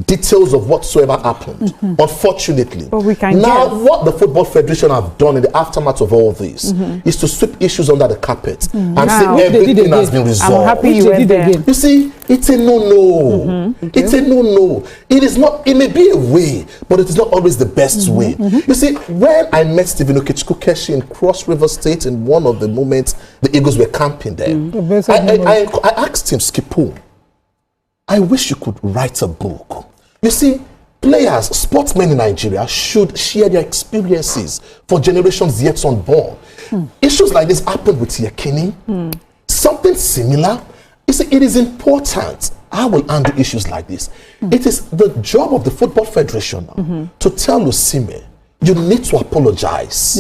Speaker 6: Details of whatsoever happened, unfortunately.
Speaker 1: But we can
Speaker 6: now, what the Football Federation have done in the aftermath of all this is to sweep issues under the carpet and say everything has been resolved.
Speaker 1: I'm happy you went there.
Speaker 6: You see, it's a no-no. It's a no-no. It is not. It may be a way, but it is not always the best way. You see, when I met Stephen Okechukwu-Keshi in Cross River State in one of the moments the Eagles were camping there, I asked him, Skipo, I wish you could write a book. You see, players, sportsmen in Nigeria should share their experiences for generations yet unborn. Issues like this happened with Yekini. Something similar. You see, it is important. I will handle issues like this. It is the job of the Football Federation now to tell Osimhen, you need to apologize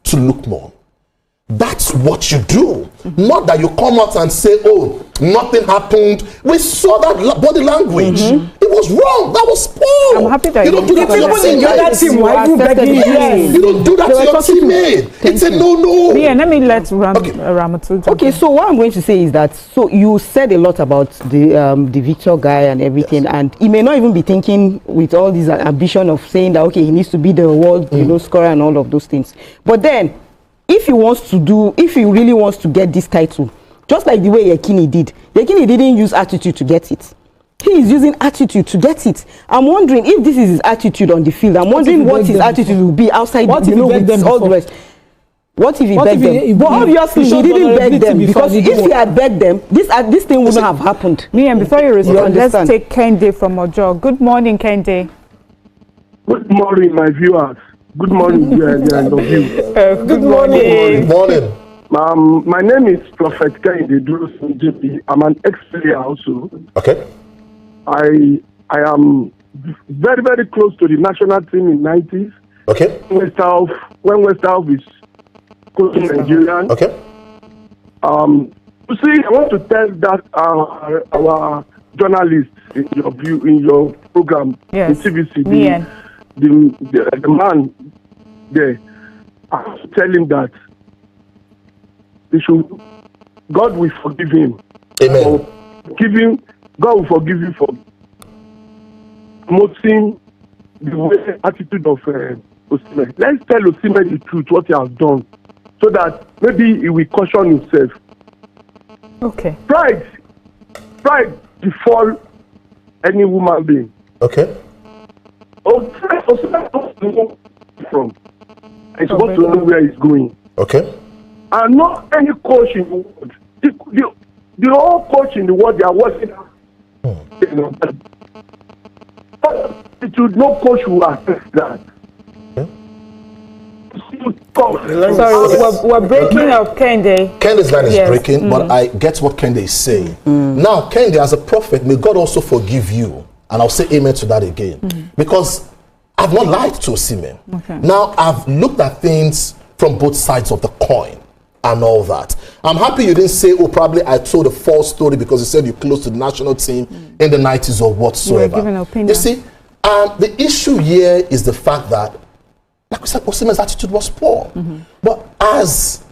Speaker 6: to Lookman. That's what you do. Not that you come out and say, oh, nothing happened. We saw that body language. It was wrong. That was poor.
Speaker 1: I'm happy that
Speaker 6: you don't do that to your teammate. You don't do that to your teammate. It's a no-no.
Speaker 1: Yeah, let me let Ramatu.
Speaker 4: Okay, so what I'm going to say is that, so you said a lot about the Victor guy and everything, and he may not even be thinking with all this ambition of saying that, okay, he needs to be the world scorer and all of those things. But then, if he really wants to get this title, just like the way Yekini did, Yekini didn't use attitude to get it. He is using attitude to get it. I'm wondering if this is his attitude on the field. I'm wondering what his attitude will be outside, with all the rest. What if he begged them? But obviously he didn't beg them, because if he had begged them, this thing wouldn't have happened.
Speaker 1: And before you respond, let's take Kende from Ojo. Good morning, Kende.
Speaker 11: Good morning, my viewers. Good morning, good
Speaker 1: morning.
Speaker 11: Good morning. My name is Prophet Kende Durusun JP. I'm an ex-player also.
Speaker 6: Okay.
Speaker 11: I am very, very close to the national team in 90s.
Speaker 6: Okay.
Speaker 11: When West Half is coaching Nigerian.
Speaker 6: Okay.
Speaker 11: You see, I want to tell that our journalists in your program in TVC, the man there, I have to tell him that God will forgive him.
Speaker 6: Amen.
Speaker 11: God will forgive you for promoting the way attitude of Osimhen. Let's tell Osimhen the truth, what he has done, so that maybe he will caution himself.
Speaker 1: Okay.
Speaker 11: Pride befall any woman being.
Speaker 6: Okay.
Speaker 11: Osimhen supposed to know from. He's supposed to know where he's going.
Speaker 6: Okay.
Speaker 11: And not any coach in the world. The whole coach in the world, they are working. You know, no coach will accept that.
Speaker 1: Sorry, we're breaking up, Kende.
Speaker 6: Kende's line is breaking, but I get what Kende is saying. Now, Kende, as a prophet, may God also forgive you. And I'll say amen to that again. Because I've not lied to Osimhen.
Speaker 1: Okay.
Speaker 6: Now, I've looked at things from both sides of the coin and all that. I'm happy you didn't say, oh, probably I told a false story because you said you close to the national team in the 90s or whatsoever.
Speaker 1: You were giving an opinion.
Speaker 6: You see, the issue here is the fact that, like we said, Osimhen's attitude was poor. But as,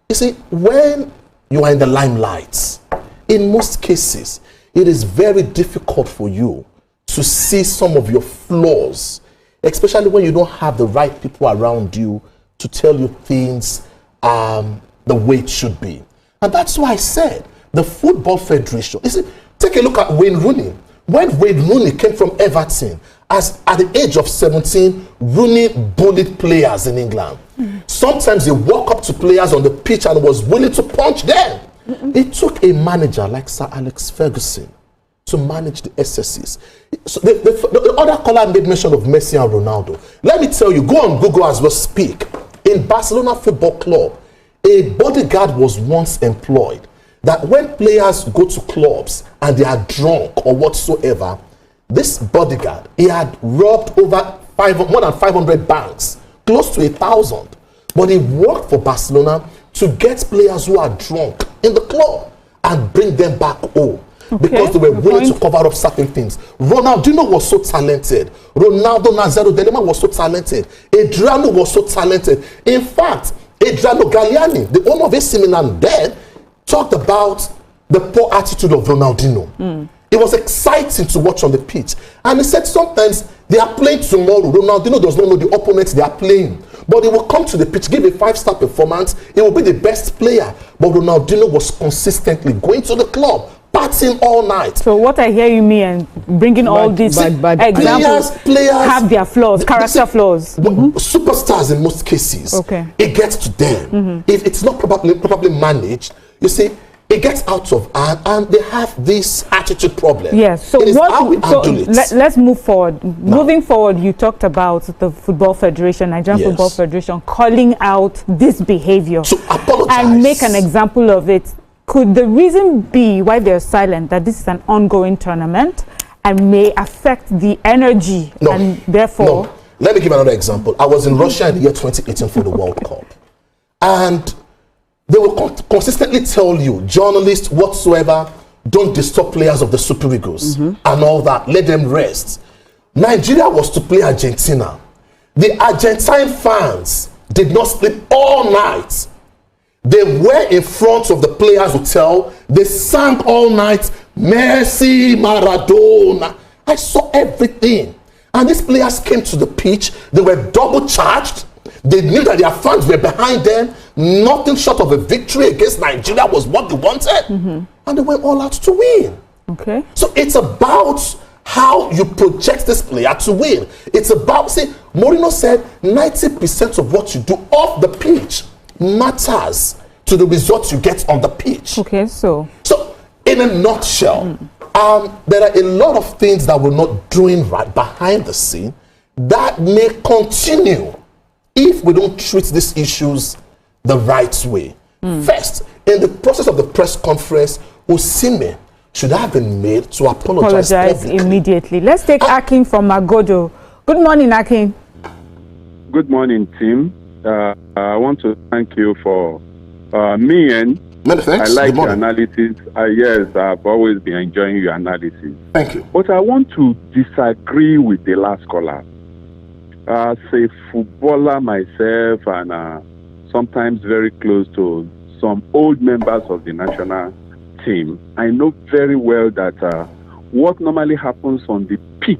Speaker 6: you see, when you are in the limelight, in most cases, it is very difficult for you to see some of your flaws, especially when you don't have the right people around you to tell you things the way it should be. And that's why I said the Football Federation, you see, take a look at Wayne Rooney. When Wayne Rooney came from Everton, at the age of 17, Rooney bullied players in England. Sometimes he walked up to players on the pitch and was willing to punch them. It took a manager like Sir Alex Ferguson to manage the SSCs. So the other caller made mention of Messi and Ronaldo. Let me tell you, go on Google as we speak. In Barcelona Football Club, a bodyguard was once employed that when players go to clubs and they are drunk or whatsoever, this bodyguard, he had robbed more than 500 banks, close to 1,000. But he worked for Barcelona to get players who are drunk in the club and bring them back home. Because they were willing to cover up certain things. Ronaldinho was so talented. Ronaldo Nazário de Lima was so talented. Adriano was so talented. In fact, Adriano Galliani, the owner of AC Milan then, talked about the poor attitude of Ronaldinho. It was exciting to watch on the pitch. And he said sometimes they are playing tomorrow. Ronaldinho does not know the opponents they are playing. But he will come to the pitch, give a 5-star performance. He will be the best player. But Ronaldinho was consistently going to the club, partying all night.
Speaker 1: So what I hear you mean and bringing all these examples
Speaker 6: players
Speaker 1: have their flaws, character flaws.
Speaker 6: Superstars in most cases. It gets to them. If it's not properly managed, you see, it gets out of hand and they have this attitude problem.
Speaker 1: Yes. So let's move forward. Moving forward, you talked about the Football Federation, Nigerian Football Federation, calling out this behavior and make an example of it. Could the reason be why they're silent that this is an ongoing tournament and may affect the energy and therefore...
Speaker 6: No. Let me give another example. I was in Russia in the year 2018 for the World Cup. And they will consistently tell you, journalists whatsoever, don't disturb players of the Super Eagles and all that. Let them rest. Nigeria was to play Argentina. The Argentine fans did not sleep all night. They were in front of the players' hotel. They sang all night, Messi, Maradona. I saw everything. And these players came to the pitch. They were double charged. They knew that their fans were behind them. Nothing short of a victory against Nigeria was what they wanted. And they went all out to win.
Speaker 1: Okay.
Speaker 6: So it's about how you project this player to win. It's about, see, Mourinho said 90% of what you do off the pitch matters to the results you get on the pitch.
Speaker 1: Okay, so
Speaker 6: in a nutshell, there are a lot of things that we're not doing right behind the scene that may continue if we don't treat these issues the right way. First, in the process of the press conference, Osimhen should have been made to apologize
Speaker 1: immediately. Let's take Akin from Magodo. Good morning, Akin.
Speaker 13: Good morning, team. I want to thank you for me and I like your analysis. Yes, I've always been enjoying your analysis.
Speaker 6: Thank you.
Speaker 13: But I want to disagree with the last caller. As a footballer myself and sometimes very close to some old members of the national team, I know very well that what normally happens on the pitch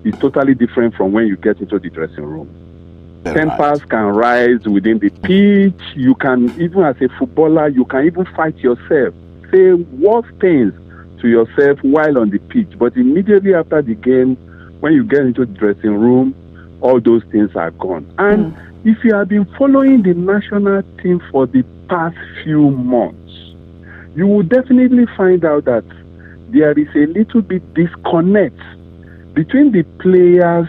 Speaker 13: is totally different from when you get into the dressing room. Tempers can rise within the pitch. You can, even as a footballer, you can even fight yourself. Say worse things to yourself while on the pitch. But immediately after the game, when you get into the dressing room, all those things are gone. And if you have been following the national team for the past few months, you will definitely find out that there is a little bit disconnect between the players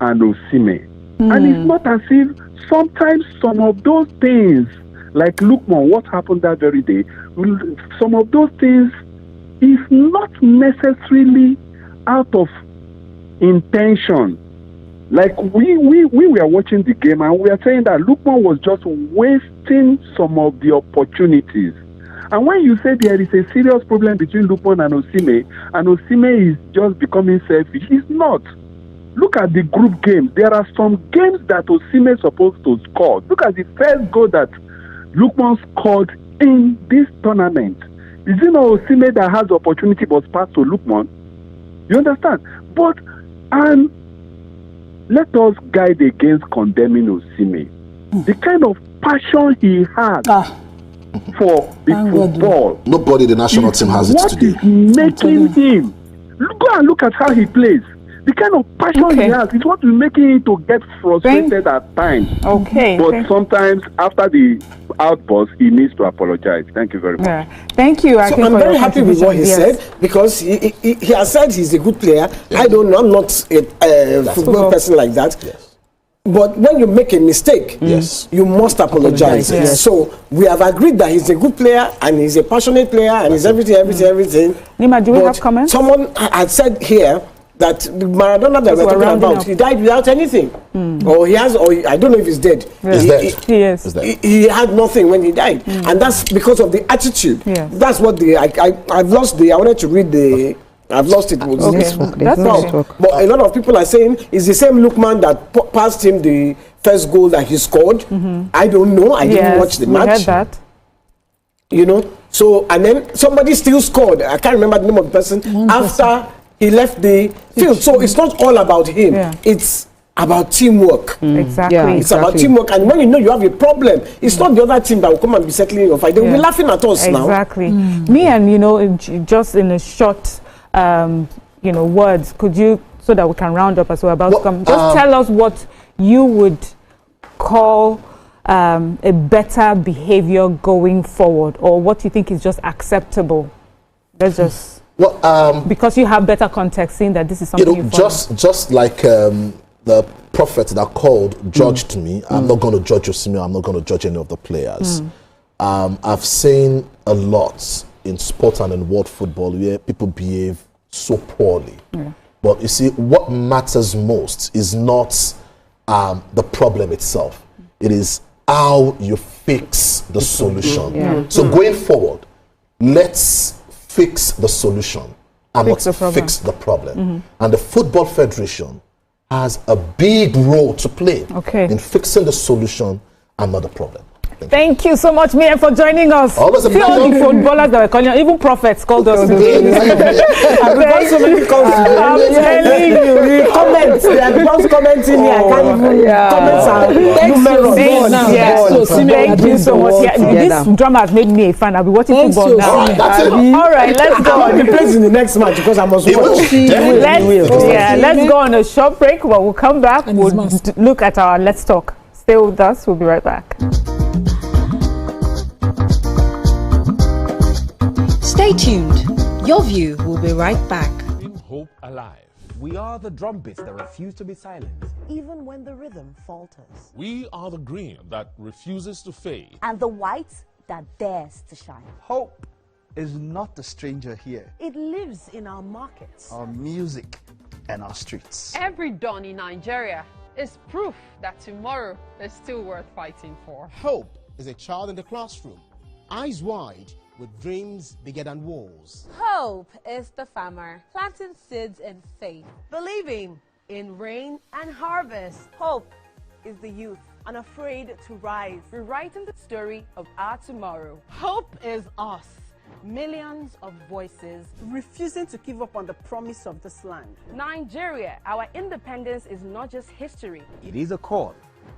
Speaker 13: and Osimhen. And it's not as if sometimes some of those things, like Lukman, what happened that very day, some of those things is not necessarily out of intention. Like we were watching the game and we are saying that Lukman was just wasting some of the opportunities. And when you say there is a serious problem between Lukman and Osimhen is just becoming selfish, he's not. Look at the group games. There are some games that Osimhen is supposed to score. Look at the first goal that Lukman scored in this tournament. Is it not Osimhen that has the opportunity but passed to Lukman? You understand? But, and let us guide against condemning Osimhen. The kind of passion he has for the football.
Speaker 6: Nobody in the national team has it today.
Speaker 13: What is making him? Go and look at how he plays. The kind of passion he has is what is making him to get frustrated at times. But sometimes after the outburst, he needs to apologize. Thank you very much.
Speaker 1: Yeah. Thank you.
Speaker 2: So I'm very happy with what he said, because he has said he's a good player. I don't know. I'm not a football person like that. But when you make a mistake, you must apologize. So we have agreed that he's a good player and he's a passionate player and he's everything.
Speaker 1: Nima, do we have comments?
Speaker 2: Someone had said here that the Maradona that we're talking about, he died without anything. Or he has, or I don't know if he's dead. He had nothing when he died. And that's because of the attitude. That's what I've lost I wanted to read the, I've lost it. But a lot of people are saying it's the same Lukman that passed him the first goal that he scored. I don't know. I didn't watch the match.
Speaker 1: Heard that.
Speaker 2: You know, so, and then somebody still scored. I can't remember the name of the person after he left the field. So it's not all about him. It's about teamwork.
Speaker 1: Exactly.
Speaker 2: It's about teamwork. And when you know you have a problem, it's not the other team that will come and be settling your fight. They will be laughing at us now.
Speaker 1: Exactly. Me and, you know, just in a short, you know, words, could you, so that we can round up as well, about just tell us what you would call a better behavior going forward, or what you think is just acceptable. Let's just... because you have better context, seeing that this is something you
Speaker 6: just like the prophet that called judged me. I'm not going to judge Osimhen. I'm not going to judge any of the players. I've seen a lot in sport and in world football where people behave so poorly. But you see, what matters most is not the problem itself. It is how you fix the solution. So going forward, let's fix the solution and not fix the problem. And the Football Federation has a big role to play in fixing the solution and not the problem.
Speaker 1: Thank you so much, Mia, for joining us.
Speaker 6: Always a
Speaker 1: See all the footballers that were calling, even prophets called us today.
Speaker 2: I've got so many calls.
Speaker 1: I'm telling you,
Speaker 2: the comments, they are just commenting here. I can't even comments are numerous.
Speaker 1: Thank you so much. This drama has made me a fan. I'll be watching football now. All right, let's go.
Speaker 2: I'll be placed in the next match because I must watch.
Speaker 1: Let's go on a short break. But we'll come back. We'll look at our Let's Talk. Stay with us. We'll be right back.
Speaker 5: Stay tuned. Your view will be right back.
Speaker 24: Hope alive. We are the drumbeats that refuse to be silenced.
Speaker 25: Even when the rhythm falters.
Speaker 15: We are the green that refuses to fade.
Speaker 25: And the white that dares to shine.
Speaker 22: Hope is not a stranger here.
Speaker 25: It lives in our markets,
Speaker 22: our music, and our streets.
Speaker 16: Every dawn in Nigeria is proof that tomorrow is still worth fighting for.
Speaker 18: Hope is a child in the classroom, eyes wide, with dreams bigger than walls.
Speaker 14: Hope is the farmer planting seeds in faith, believing in rain and harvest.
Speaker 25: Hope is the youth unafraid to rise,
Speaker 14: rewriting the story of our tomorrow.
Speaker 16: Hope is us,
Speaker 25: Millions of voices
Speaker 8: refusing to give up on the promise of this land.
Speaker 12: Nigeria, our independence is not just history.
Speaker 24: It is a call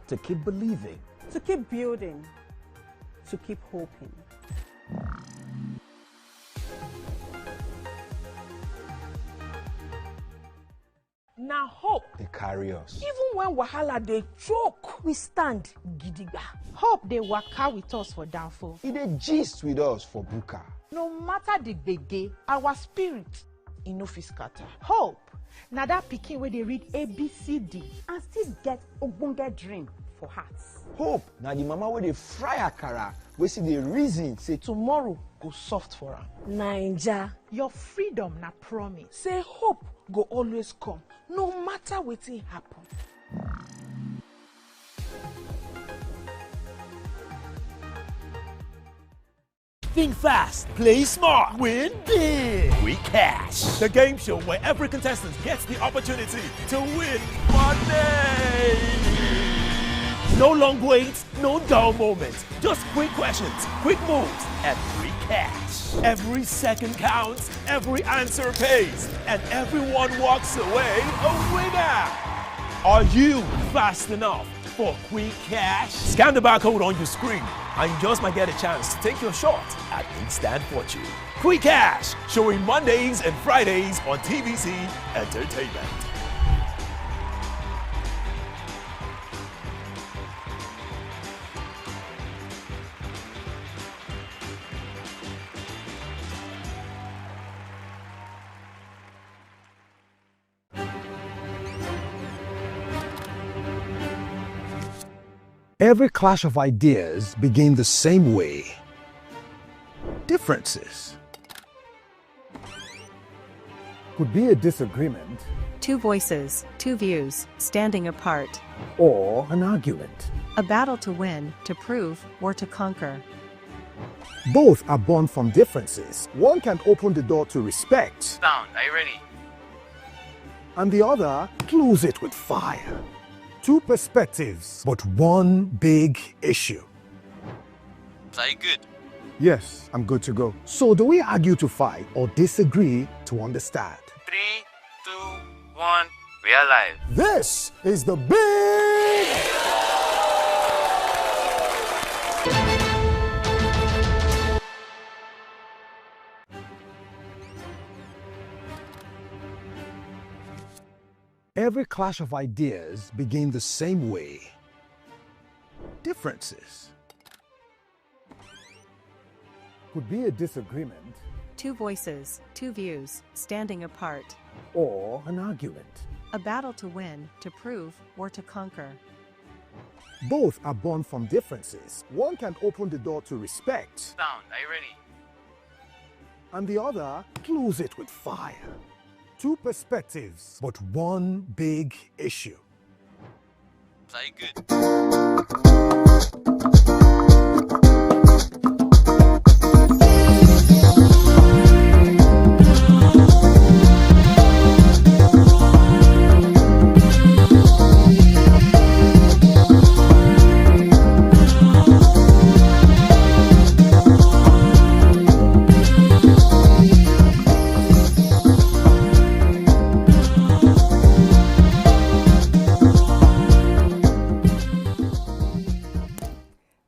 Speaker 24: to keep believing,
Speaker 8: to keep building, to keep hoping.
Speaker 25: Now hope.
Speaker 24: they carry us.
Speaker 25: Even when wahala dey choke, we stand gidigba. Hope dey waka with us for downfall.
Speaker 24: It dey gist with us for buka.
Speaker 25: No matter the gbege, our spirit e no fit scatter. Hope na that pikin wey dey read ABCD and still get ogbonge dream for hearts.
Speaker 24: Hope na the mama wey dey fry akara wey see the reason say
Speaker 25: tomorrow go soft for am. Naija, your freedom na promise. Say hope go always come, no matter wetin happen.
Speaker 9: Think fast, play smart, win big. We Cash, the game show where every contestant gets the opportunity to win money. No long waits, no dull moments. Just quick questions, quick moves, and free cash. Every second counts, every answer pays, and everyone walks away a winner. Are you fast enough for quick cash? Scan the barcode on your screen, and you just might get a chance to take your shot at instant fortune. Quick Cash, showing Mondays and Fridays on TVC Entertainment.
Speaker 19: Every clash of ideas begin the same way. Differences could be a disagreement,
Speaker 20: two voices, two views, standing apart,
Speaker 19: or an argument.
Speaker 20: a battle to win, to prove, or to conquer.
Speaker 19: Both are born from differences. One can open the door to respect,
Speaker 21: Sound, are you ready?
Speaker 19: and the other close it with fire. Two perspectives, but one big issue.
Speaker 21: Are you good?
Speaker 19: Yes, I'm good to go. So do we argue to fight or disagree to understand?
Speaker 21: 3, 2, 1, we are live.
Speaker 19: This is the big... Every clash of ideas begin the same way. Differences could be a disagreement,
Speaker 20: Two voices, two views, standing apart,
Speaker 19: or an argument.
Speaker 20: a battle to win, to prove, or to conquer.
Speaker 19: Both are born from differences. One can open the door to respect,
Speaker 21: Sound, are you ready?
Speaker 19: and the other close it with fire. Two perspectives, but one big issue.
Speaker 21: Are you good?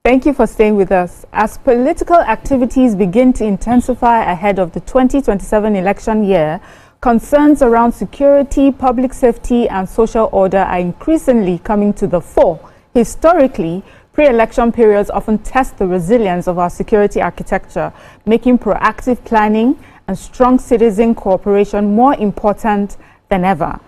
Speaker 1: Thank you for staying with us. As political activities begin to intensify ahead of the 2027 election year, concerns around security, public safety, and social order are increasingly coming to the fore. Historically, pre-election periods often test the resilience of our security architecture, making proactive planning and strong citizen cooperation more important than ever.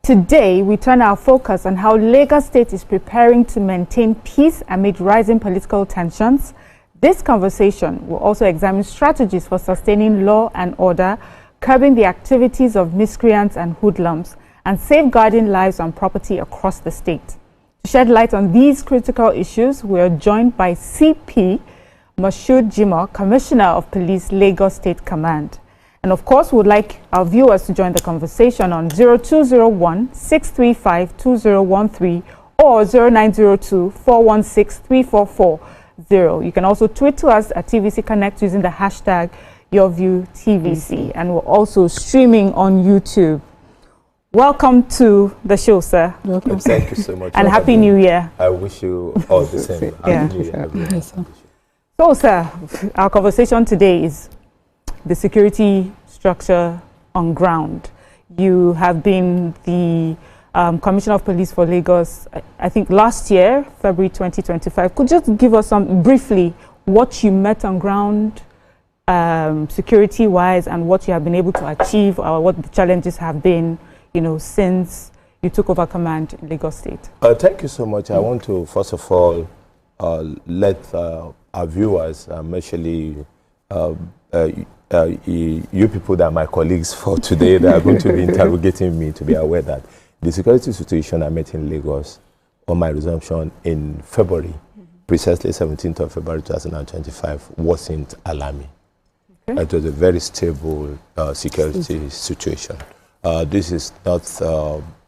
Speaker 1: Today, we turn our focus on how Lagos State is preparing to maintain peace amid rising political tensions. This conversation will also examine strategies for sustaining law and order, curbing the activities of miscreants and hoodlums, and safeguarding lives and property across the state. To shed light on these critical issues, we are joined by CP Moshood Jimoh, Commissioner of Police, Lagos State Command. And of course, we would like our viewers to join the conversation on 0201-635-2013 or 0902-416-3440. You can also tweet to us at TVC Connect using the hashtag Your View TVC, and we're also streaming on YouTube. Welcome to the show, sir.
Speaker 3: Welcome. Thank you so much.
Speaker 1: And Happy New Year.
Speaker 3: I wish you all the same. Happy New Year.
Speaker 1: Yes, sir. So, sir, our conversation today is the security structure on ground. You have been the Commissioner of Police for Lagos, I think last year, February 2025. Could you just give us briefly what you met on ground, security-wise, and what you have been able to achieve, or what the challenges have been, since you took over command in Lagos State?
Speaker 3: Thank you so much. I want to, first of all, let our viewers, especially you people that are my colleagues for today that are going to be interrogating me, to be aware that the security situation I met in Lagos on my resumption in February, precisely 17th of February 2025, wasn't alarming. Okay. It was a very stable security situation. This is not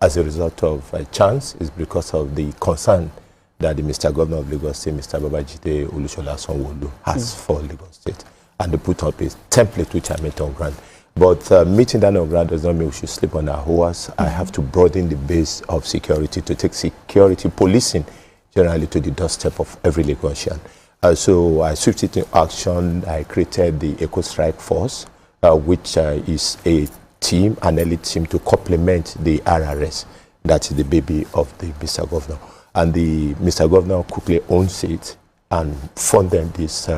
Speaker 3: as a result of a chance, it's because of the concern that the Mr. Governor of Lagos State, Mr. Babajide Olusola Sanwo-Olu, has for Lagos State. And they put up a template which I met on ground. But meeting that on ground does not mean we should sleep on our horse. I have to broaden the base of security to take security policing generally to the doorstep of every Lagosian. So I switched it in action. I created the Eco Strike Force, which is a team, an elite team to complement the RRS, that is the baby of the Mr. Governor. And the Mr. Governor quickly owns it and funded this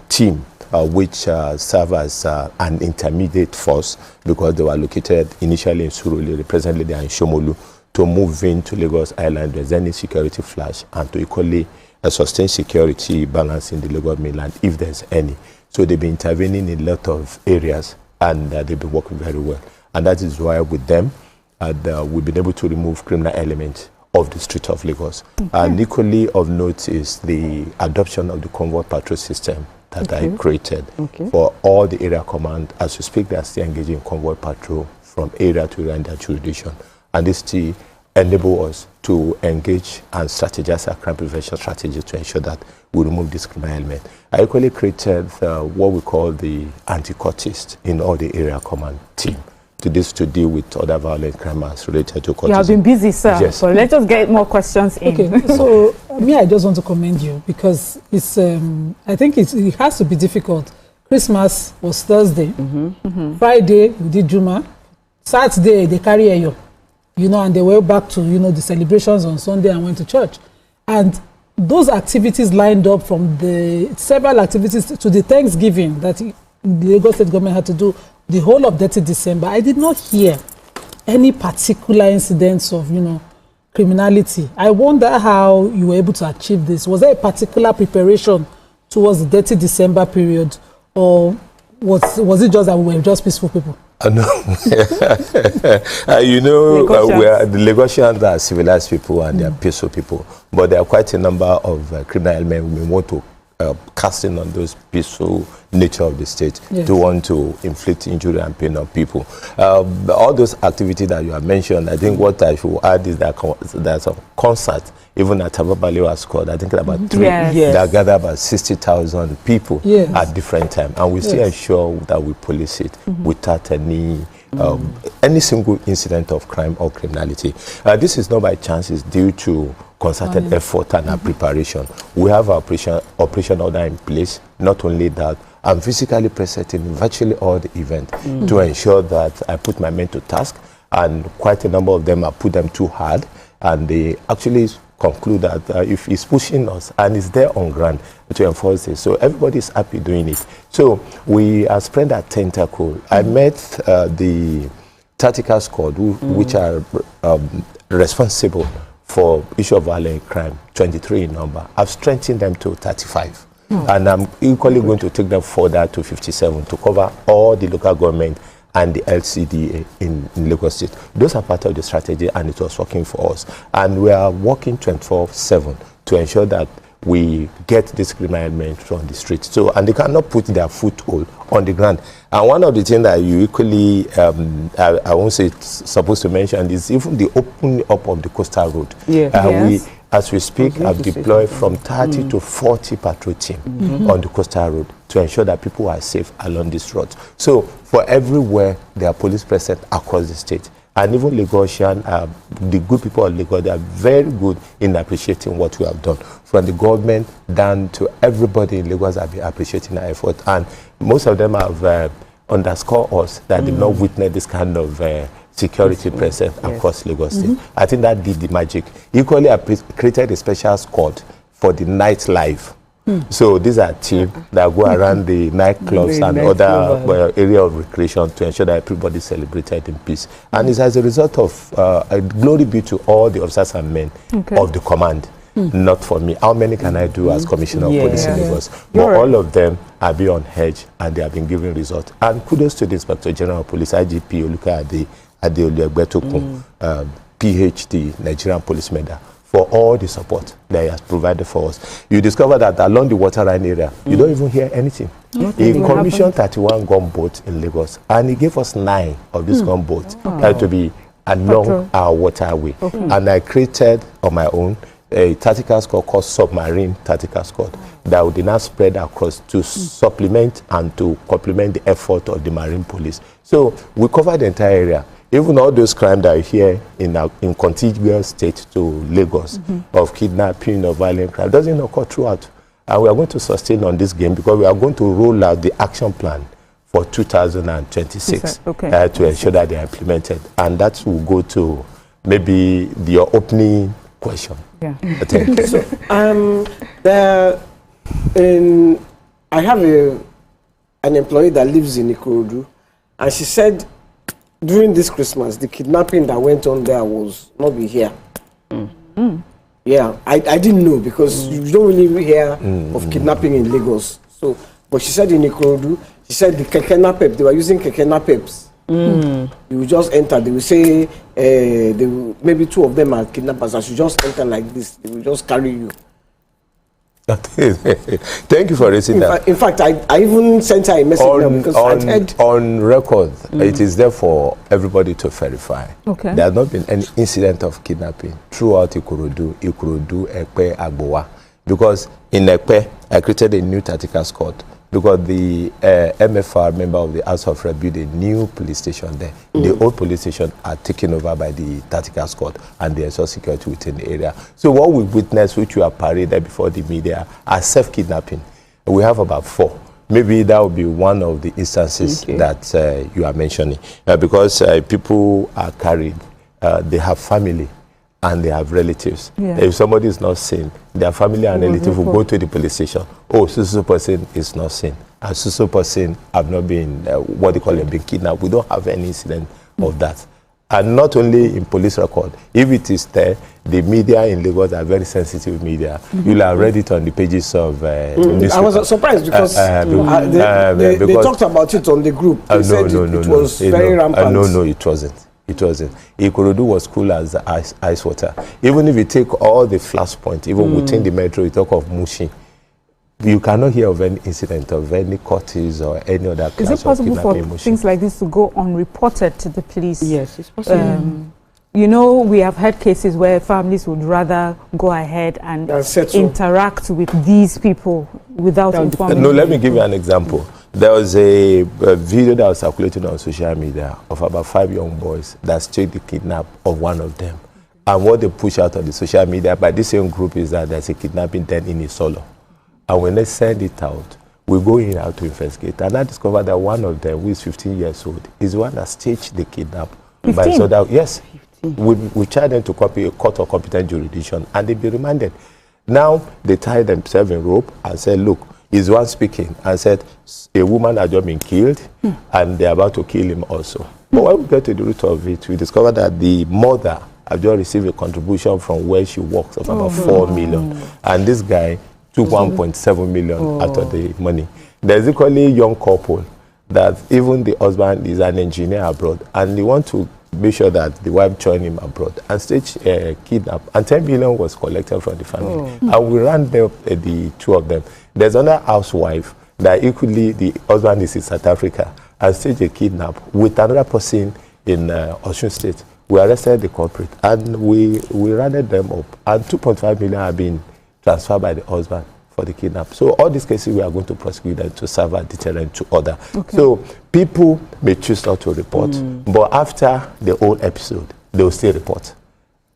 Speaker 3: team, which serve as an intermediate force, because they were located initially in Surulere, presently they are in Shomolu, to move into Lagos Island, there's any security flash, and to equally sustain security balance in the Lagos mainland, if there's any. So they've been intervening in a lot of areas, and they've been working very well. And that is why with them, we've been able to remove criminal elements of the street of Lagos. Okay. And equally of note is the adoption of the convoy patrol system that I created for all the area command. As we speak, they are still engaging in convoy patrol from area to area in their jurisdiction. And this still enable us to engage and strategize our crime prevention strategies to ensure that we remove this criminal element. I equally created what we call the anti-cultist in all the area command team. To deal with other violent crimes related to cultism.
Speaker 1: You have been busy, sir.
Speaker 3: Yes.
Speaker 1: So let's just get more questions in.
Speaker 7: Okay, so I just want to commend you, because it's. I think it has to be difficult. Christmas was Thursday. Friday we did Juma. Saturday they carry Eyo, and they went back to the celebrations on Sunday and went to church, and those activities lined up from the several activities to the Thanksgiving that the Lagos State government had to do. The whole of 30 December, I did not hear any particular incidents of, criminality. I wonder how you were able to achieve this. Was there a particular preparation towards the 30 December period, or was it just that we were just peaceful people?
Speaker 3: No. The Lagosians are civilized people and they are peaceful people. But there are quite a number of criminal elements we want to casting on those peaceful nature of the state to want to inflict injury and pain on people. All those activities that you have mentioned, I think what I should add is that there's a concert, even at Tababali was called, I think about 3, that gather about 60,000 people at different times. And we still ensure that we police it without any single incident of crime or criminality. This is not by chance, it's due to concerted effort and our preparation. We have our operation order in place. Not only that, I'm physically present in virtually all the events to ensure that I put my men to task, and quite a number of them, I put them too hard, and they actually conclude that if he's pushing us and it's there on ground to enforce it. So everybody is happy doing it. So we are spread that tentacle. I met the tactical squad, which are responsible for issue of violent crime, 23 in number. I've strengthened them to 35. And I'm equally going to take them further to 57 to cover all the local government and the LCDA in Lagos State. Those are part of the strategy, and it was working for us. And we are working 24/7 to ensure that we get this criminal element from the street. So, and they cannot put their foothold on the ground. And one of the things that you equally, I won't say it's supposed to mention, is even the opening up of the coastal road. As we speak, I've deployed from 30 to 40 patrol teams on the coastal road to ensure that people are safe along this road. So for everywhere, there are police present across the state. And even Lagosian, the good people of Lagos, they are very good in appreciating what we have done. From the government down to everybody in Lagos have been appreciating our effort. And most of them have underscored us that they've not witnessed this kind of security present across Lagos State. I think that did the magic. Equally, I created a special squad for the nightlife. So these are teams that go around the nightclubs and other area of recreation to ensure that everybody celebrated in peace. And it's as a result of glory be to all the officers and men of the command. Not for me. How many can I do as Commissioner of Police in Lagos? But all of them have been on hedge and they have been giving results. And kudos to the Inspector General of Police, IGP Oluka Adeolu PhD, Nigerian Police Medal, for all the support that he has provided for us. You discover that along the waterline area, you don't even hear anything. He commissioned 31 gunboats in Lagos, and he gave us 9 of these gunboats to be along our waterway. And I created on my own a tactical squad called Submarine Tactical Squad that would now spread across to supplement and to complement the effort of the Marine Police. So we covered the entire area. Even all those crimes that are here in contiguous state to Lagos, of kidnapping, of violent crime, doesn't occur throughout. And we are going to sustain on this game because we are going to roll out the action plan for 2026 to ensure that they are implemented. And that will go to maybe your opening question.
Speaker 2: So, I have an employee that lives in Ikorodu, and she said during this Christmas, the kidnapping that went on there was not be here. Yeah, I didn't know because you don't really hear of kidnapping in Lagos. So, but she said in Ikorodu, she said the keke napep, they were using keke napeps. You will just enter. They will say maybe 2 of them are kidnappers. I should just enter like this. They will just carry you.
Speaker 3: Thank you for raising that.
Speaker 2: In fact, I even sent her a message now because I heard
Speaker 3: on record. It is there for everybody to verify. There has not been any incident of kidnapping throughout Ikorodu, Ekpe, Agbowa. Because in Ekpe, I created a new tactical squad. Because the MFR, member of the House of Rep, built a new police station there. The old police station are taken over by the tactical squad and they ensure security within the area. So what we witnessed, which we have paraded before the media, are self-kidnapping. We have about 4. Maybe that would be one of the instances that you are mentioning. Because people are carried, they have family and they have relatives. If somebody is not seen, their family and relatives will go to the police station. Oh, so person is not seen. And so person have not been, what they call being kidnapped. We don't have any incident of that. And not only in police record, if it is there, the media in Lagos are very sensitive media. You'll have read it on the pages of I
Speaker 2: was surprised because they talked about it on the group. They said it was very rampant.
Speaker 3: No, it wasn't. It wasn't. Ikorodu was cool as ice water. Even if you take all the flashpoints, even within the metro, you talk of Mushi, you cannot hear of any incident of any courtesy or any other class.
Speaker 1: Is it possible for things like this to go unreported to the police?
Speaker 4: Yes, it's possible.
Speaker 1: You know, we have had cases where families would rather go ahead and interact with these people without informing.
Speaker 3: No, let me give you an example. There was a video that was circulating on social media of about 5 young boys that staged the kidnap of one of them. And what they push out on the social media by this same group is that there's a kidnapping then in Isolo. And when they send it out, we go in out to investigate. And I discovered that one of them, who is 15 years old, is the one that staged the kidnap.
Speaker 1: 15?
Speaker 3: So that, yes. We charge them to copy a court of competent jurisdiction and they be remanded. Now they tie themselves in rope and say, look, he's one speaking and said a woman had just been killed and they're about to kill him also. But when we get to the root of it, we discover that the mother had just received a contribution from where she works of about 4 million. And this guy took 1.7 million out of the money. There's equally a young couple that even the husband is an engineer abroad and they want to make sure that the wife joined him abroad and stage kidnap. And 10 million was collected from the family. And we ran the 2 of them. There's another housewife that equally the husband is in South Africa and staged a kidnap with another person in Osun State. We arrested the culprit and we rounded them up, and 2.5 million have been transferred by the husband for the kidnap. So all these cases we are going to prosecute them to serve a deterrent to other. Okay. So people may choose not to report, but after the whole episode, they will still report,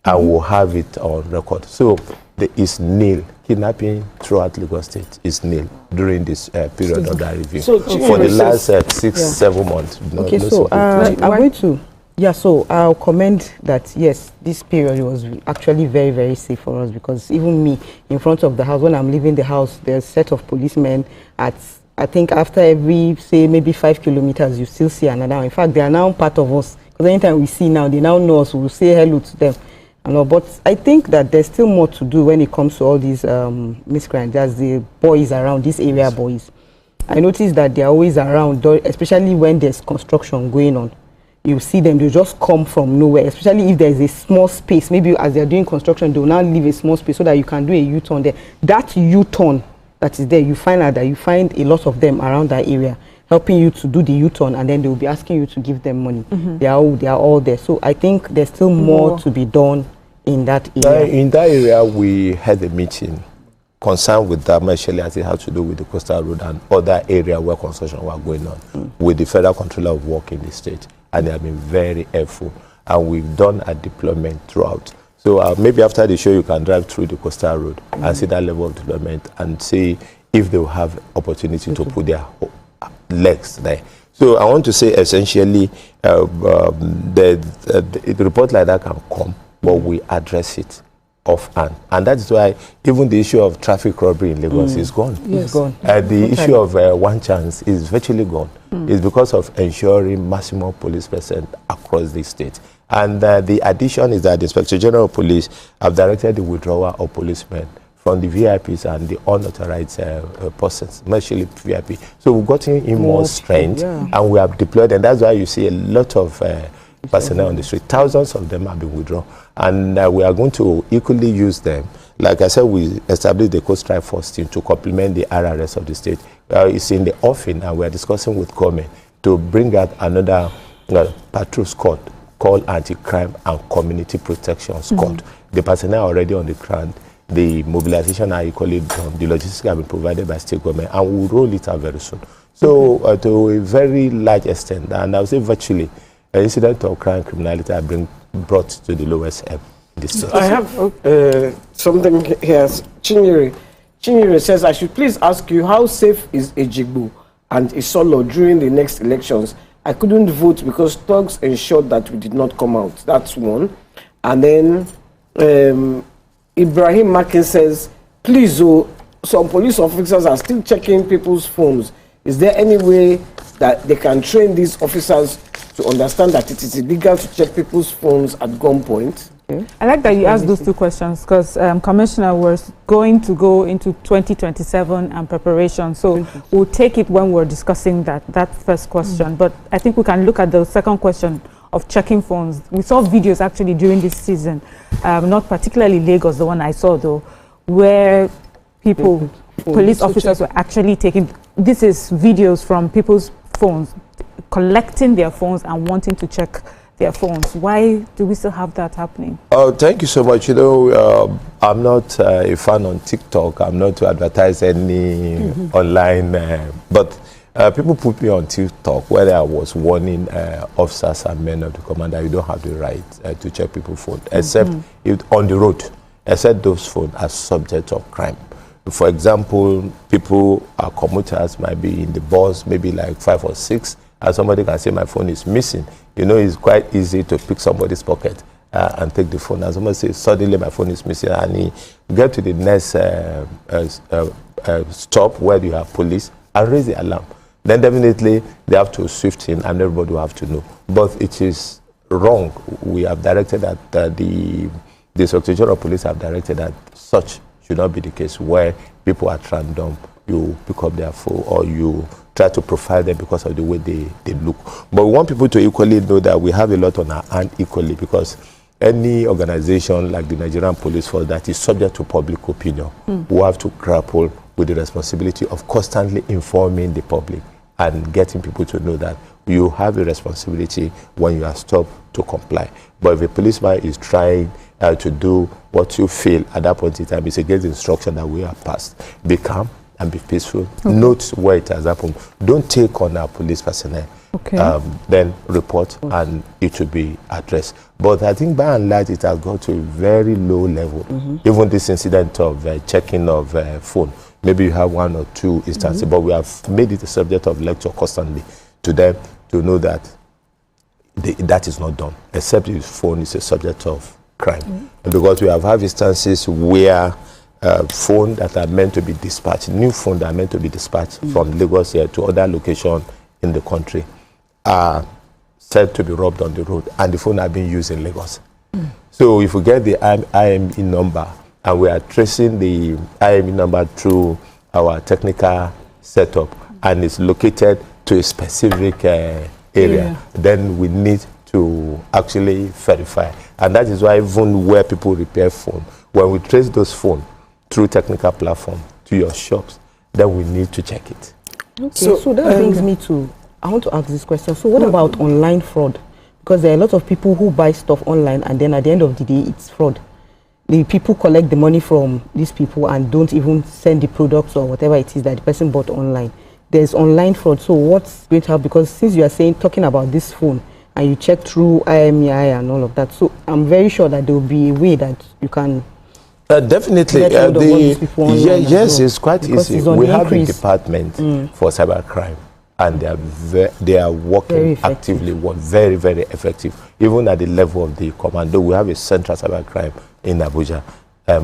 Speaker 3: and we'll have it on record. So there is nil. Kidnapping throughout Lagos State is nil during this period of that review. So for the last 6-7 months.
Speaker 4: Okay, so I'm going to. Yeah, so I'll commend that, yes, this period was actually very, very safe for us, because even me, in front of the house, when I'm leaving the house, there's a set of policemen at, I think after every, say, maybe 5 kilometers, you still see another. In fact, they are now part of us, because anytime we see now, they now know us, we'll say hello to them. But I think that there's still more to do when it comes to all these miscreants, as the boys around, these area boys. I noticed that they're always around, especially when there's construction going on. You see them, they just come from nowhere, especially if there's a small space. Maybe as they're doing construction, they'll now leave a small space so that you can do a U-turn there. That U-turn that is there, you find out that you find a lot of them around that area, helping you to do the U-turn, and then they will be asking you to give them money. They are all there. So I think there's still more to be done in that area.
Speaker 3: In that area, we had a meeting concerned with that, especially as it had to do with the coastal road and other area where construction were going on with the federal controller of work in the state. And they have been very helpful, and we've done a deployment throughout. So maybe after the show, you can drive through the coastal road and see that level of deployment and see if they will have opportunity to put their legs there. So I want to say essentially, the report like that can come, but we address it offhand, and that is why even the issue of traffic robbery in Lagos is gone.
Speaker 4: It's gone.
Speaker 3: The issue of one chance is virtually gone. It's because of ensuring maximum police presence across the state. And the addition is that the Inspector General of Police have directed the withdrawal of policemen from the VIPs and the unauthorized persons, especially VIP. So we've gotten in more strength, and we have deployed, and that's why you see a lot of personnel on the street. Thousands of them have been withdrawn, and we are going to equally use them. Like I said, we established the Coast Strike Force team to complement the RRS of the state. It's in the offing, and we are discussing with government to bring out another patrol squad called Anti-Crime and Community Protection Squad. The personnel are already on the ground. The mobilization are equally done. The logistics have been provided by state government, and we'll roll it out very soon. So to a very large extent, and I would say virtually, an incident of crime criminality have been brought to the lowest ebb in the state.
Speaker 2: I have something here. Chinyere says, I should please ask you, how safe is Ejigbo and Isolo during the next elections? I couldn't vote because thugs ensured that we did not come out. That's one. And then Ibrahim Makin says, please, some police officers are still checking people's phones. Is there any way that they can train these officers to understand that it is illegal to check people's phones at gunpoint?
Speaker 1: I like that you asked those two questions, because Commissioner was going to go into 2027 and preparation. So we'll take it when we're discussing that first question. But I think we can look at the second question of checking phones. We saw videos actually during this season, not particularly Lagos, the one I saw though, where people, police officers were actually taking, this is videos from people's phones, collecting their phones and wanting to check their phones. Why do we still have that happening? Oh,
Speaker 3: thank you so much. You know, I'm not a fan on TikTok. I'm not to advertise any online, but people put me on TikTok where I was warning officers and men of the command that you don't have the right to check people's phones, except if on the road, except those phones are subject of crime. For example, people, commuters might be in the bus, maybe like 5 or 6, and somebody can say my phone is missing. You know, it's quite easy to pick somebody's pocket and take the phone. And somebody says, suddenly my phone is missing, and he get to the next stop where you have police and raise the alarm. Then definitely they have to swift in, and everybody will have to know. But it is wrong. We have directed that the Inspector General of Police have directed that such should not be the case, where people at random, you pick up their phone or you try to profile them because of the way they look. But we want people to equally know that we have a lot on our hand equally, because any organization like the Nigerian Police Force that is subject to public opinion will have to grapple with the responsibility of constantly informing the public and getting people to know that you have a responsibility when you are stopped to comply. But if a policeman is trying to do what you feel at that point in time, it's against the instruction that we have passed. Be calm and be peaceful. Okay. Note where it has happened. Don't take on our police personnel. Okay. Then report and it will be addressed. But I think by and large it has got to a very low level. Even this incident of checking of phone, maybe you have 1 or 2 instances, but we have made it a subject of lecture constantly to them to know that that is not done, except if phone is a subject of crime. And because we have had instances where phone that are meant to be dispatched, new phone that are meant to be dispatched from Lagos here to other location in the country are said to be robbed on the road, and the phone are being used in Lagos. So if we get the IME number and we are tracing the IME number through our technical setup and it's located to a specific area, then we need to actually verify. And that is why even where people repair phone, when we trace those phones through technical platform to your shops, then we need to check it.
Speaker 4: Okay, so that brings me to, I want to ask this question. So what about online fraud? Because there are a lot of people who buy stuff online and then at the end of the day, it's fraud. The people collect the money from these people and don't even send the products or whatever it is that the person bought online. There's online fraud. So what's going to happen? Because since you are talking about this phone and you check through IMEI and all of that, so I'm very sure that there will be a way that you can
Speaker 3: definitely. Yes, it's quite easy. We have a department for cybercrime, and they are working actively, very, very effective. Even at the level of the commando, we have a central cybercrime in Abuja,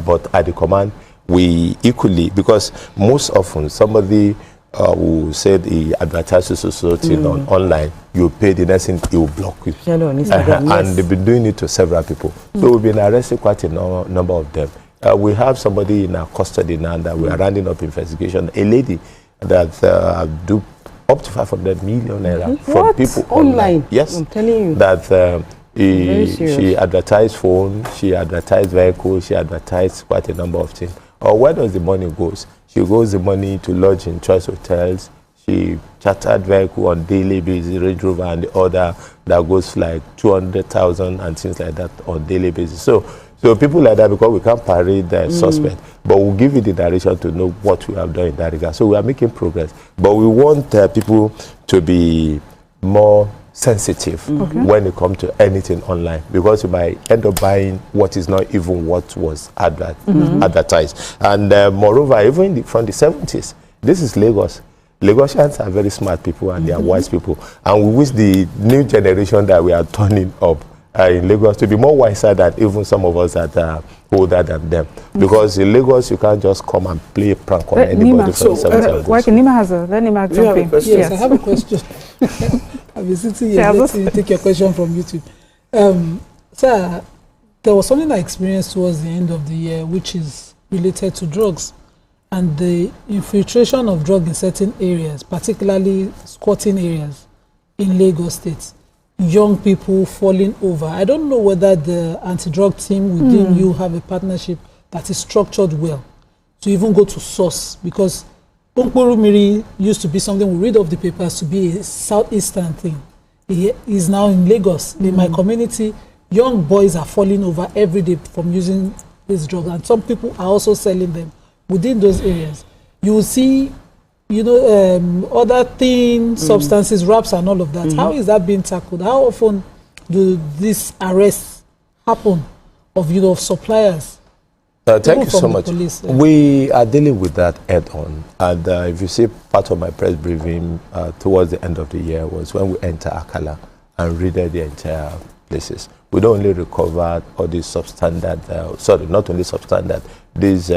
Speaker 3: but at the command, we equally, because most often somebody who said he advertises something online, you pay the next thing, he will block you. And they've been doing it to several people. So we've been arresting quite a number of them. We have somebody in our custody now that we are rounding up investigation, a lady that do up to 500 million naira from people online. Yes,
Speaker 4: I'm telling you.
Speaker 3: That she advertised phone, she advertised vehicles, she advertised quite a number of things. Or where does the money goes? She goes the money to lodge in choice hotels. She chartered vehicle on daily basis, Range Rover and the other that goes like 200,000 and things like that on daily basis. So people like that, because we can't parade the suspect, but we'll give you the narration to know what we have done in that regard. So we are making progress, but we want people to be more sensitive when it comes to anything online, because you might end up buying what is not even what was advertised. And moreover, even from the 70s, this is Lagos. Lagosians are very smart people and they are wise people, and we wish the new generation that we are turning up in Lagos to be more wiser than even some of us that are older than them. Because in Lagos, you can't just come and play a prank on anybody from the 70s.
Speaker 1: Nima has a, let Nima jump in.
Speaker 7: Yes, I have a question. I've been sitting here. Let's take your question from YouTube. Sir, there was something I experienced towards the end of the year, which is related to drugs and the infiltration of drugs in certain areas, particularly squatting areas in Lagos State. Young people falling over. I don't know whether the anti-drug team within you have a partnership that is structured well to even go to source, because Miri used to be something we read off the papers to be a southeastern thing. He is now in Lagos. In my community, young boys are falling over every day from using this drug, and some people are also selling them within those areas. You will see, other things, substances, wraps and all of that. How is that being tackled? How often do these arrests happen of suppliers?
Speaker 3: Thank you so much. We are dealing with that head on. And if you see part of my press briefing towards the end of the year was when we enter Akala and raided the entire places. We don't only recover all these substandard, not only substandard, these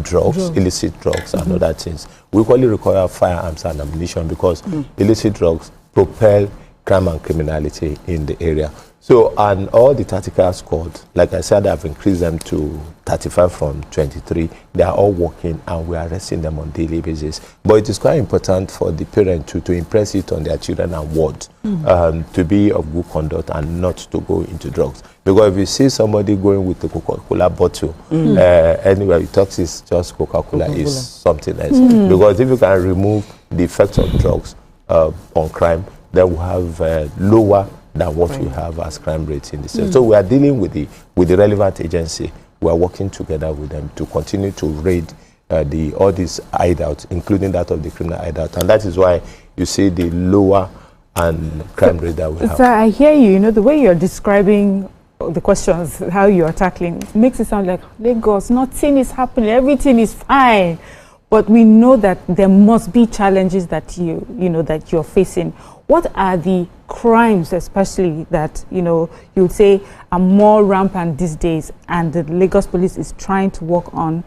Speaker 3: drugs, illicit drugs and other things. We equally require firearms and ammunition, because illicit drugs propel crime and criminality in the area. So, and all the tactical squad, like I said, I've increased them to 35 from 23. They are all working and we are arresting them on a daily basis. But it is quite important for the parent to impress it on their children and what, to be of good conduct and not to go into drugs. Because if you see somebody going with the Coca-Cola bottle, anyway, you talk is just Coca-Cola is something else. Because if you can remove the effects of drugs on crime, then we have lower than what we have as crime rates in the state. So we are dealing with the relevant agency. We are working together with them to continue to raid all these hideouts, including that of the criminal hideout. And that is why you see the lower and crime rate that we have.
Speaker 1: So I hear you, the way you're describing the questions, how you're tackling, makes it sound like Lagos, nothing is happening, everything is fine. But we know that there must be challenges that that you're facing. What are the crimes, especially that you would say are more rampant these days, and the Lagos police is trying to work on?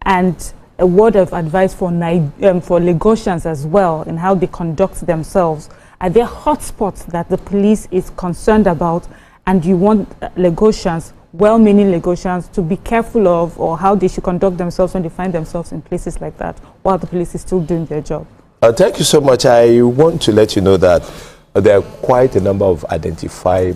Speaker 1: And a word of advice for Lagosians as well, in how they conduct themselves. Are there hotspots that the police is concerned about, and you want Lagosians, well-meaning Lagosians, to be careful of, or how they should conduct themselves when they find themselves in places like that, while the police is still doing their job?
Speaker 3: Thank you so much. I want to let you know that there are quite a number of identified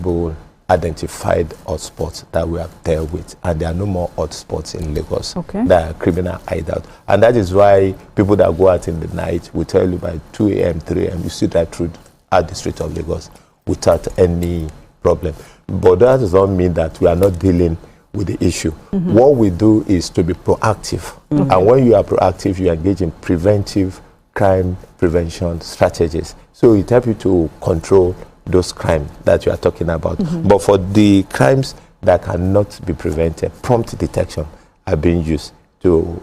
Speaker 3: hotspots that we have dealt with, and there are no more hotspots in Lagos.
Speaker 1: Okay.
Speaker 3: That are criminal hideout. And that is why people that go out in the night will tell you by 2 a.m., 3 a.m., you see that through at the street of Lagos without any problem. But that does not mean that we are not dealing with the issue. What we do is to be proactive. And when you are proactive, you engage in preventive crime prevention strategies. So it helps you to control those crimes that you are talking about. But for the crimes that cannot be prevented, prompt detection are being used to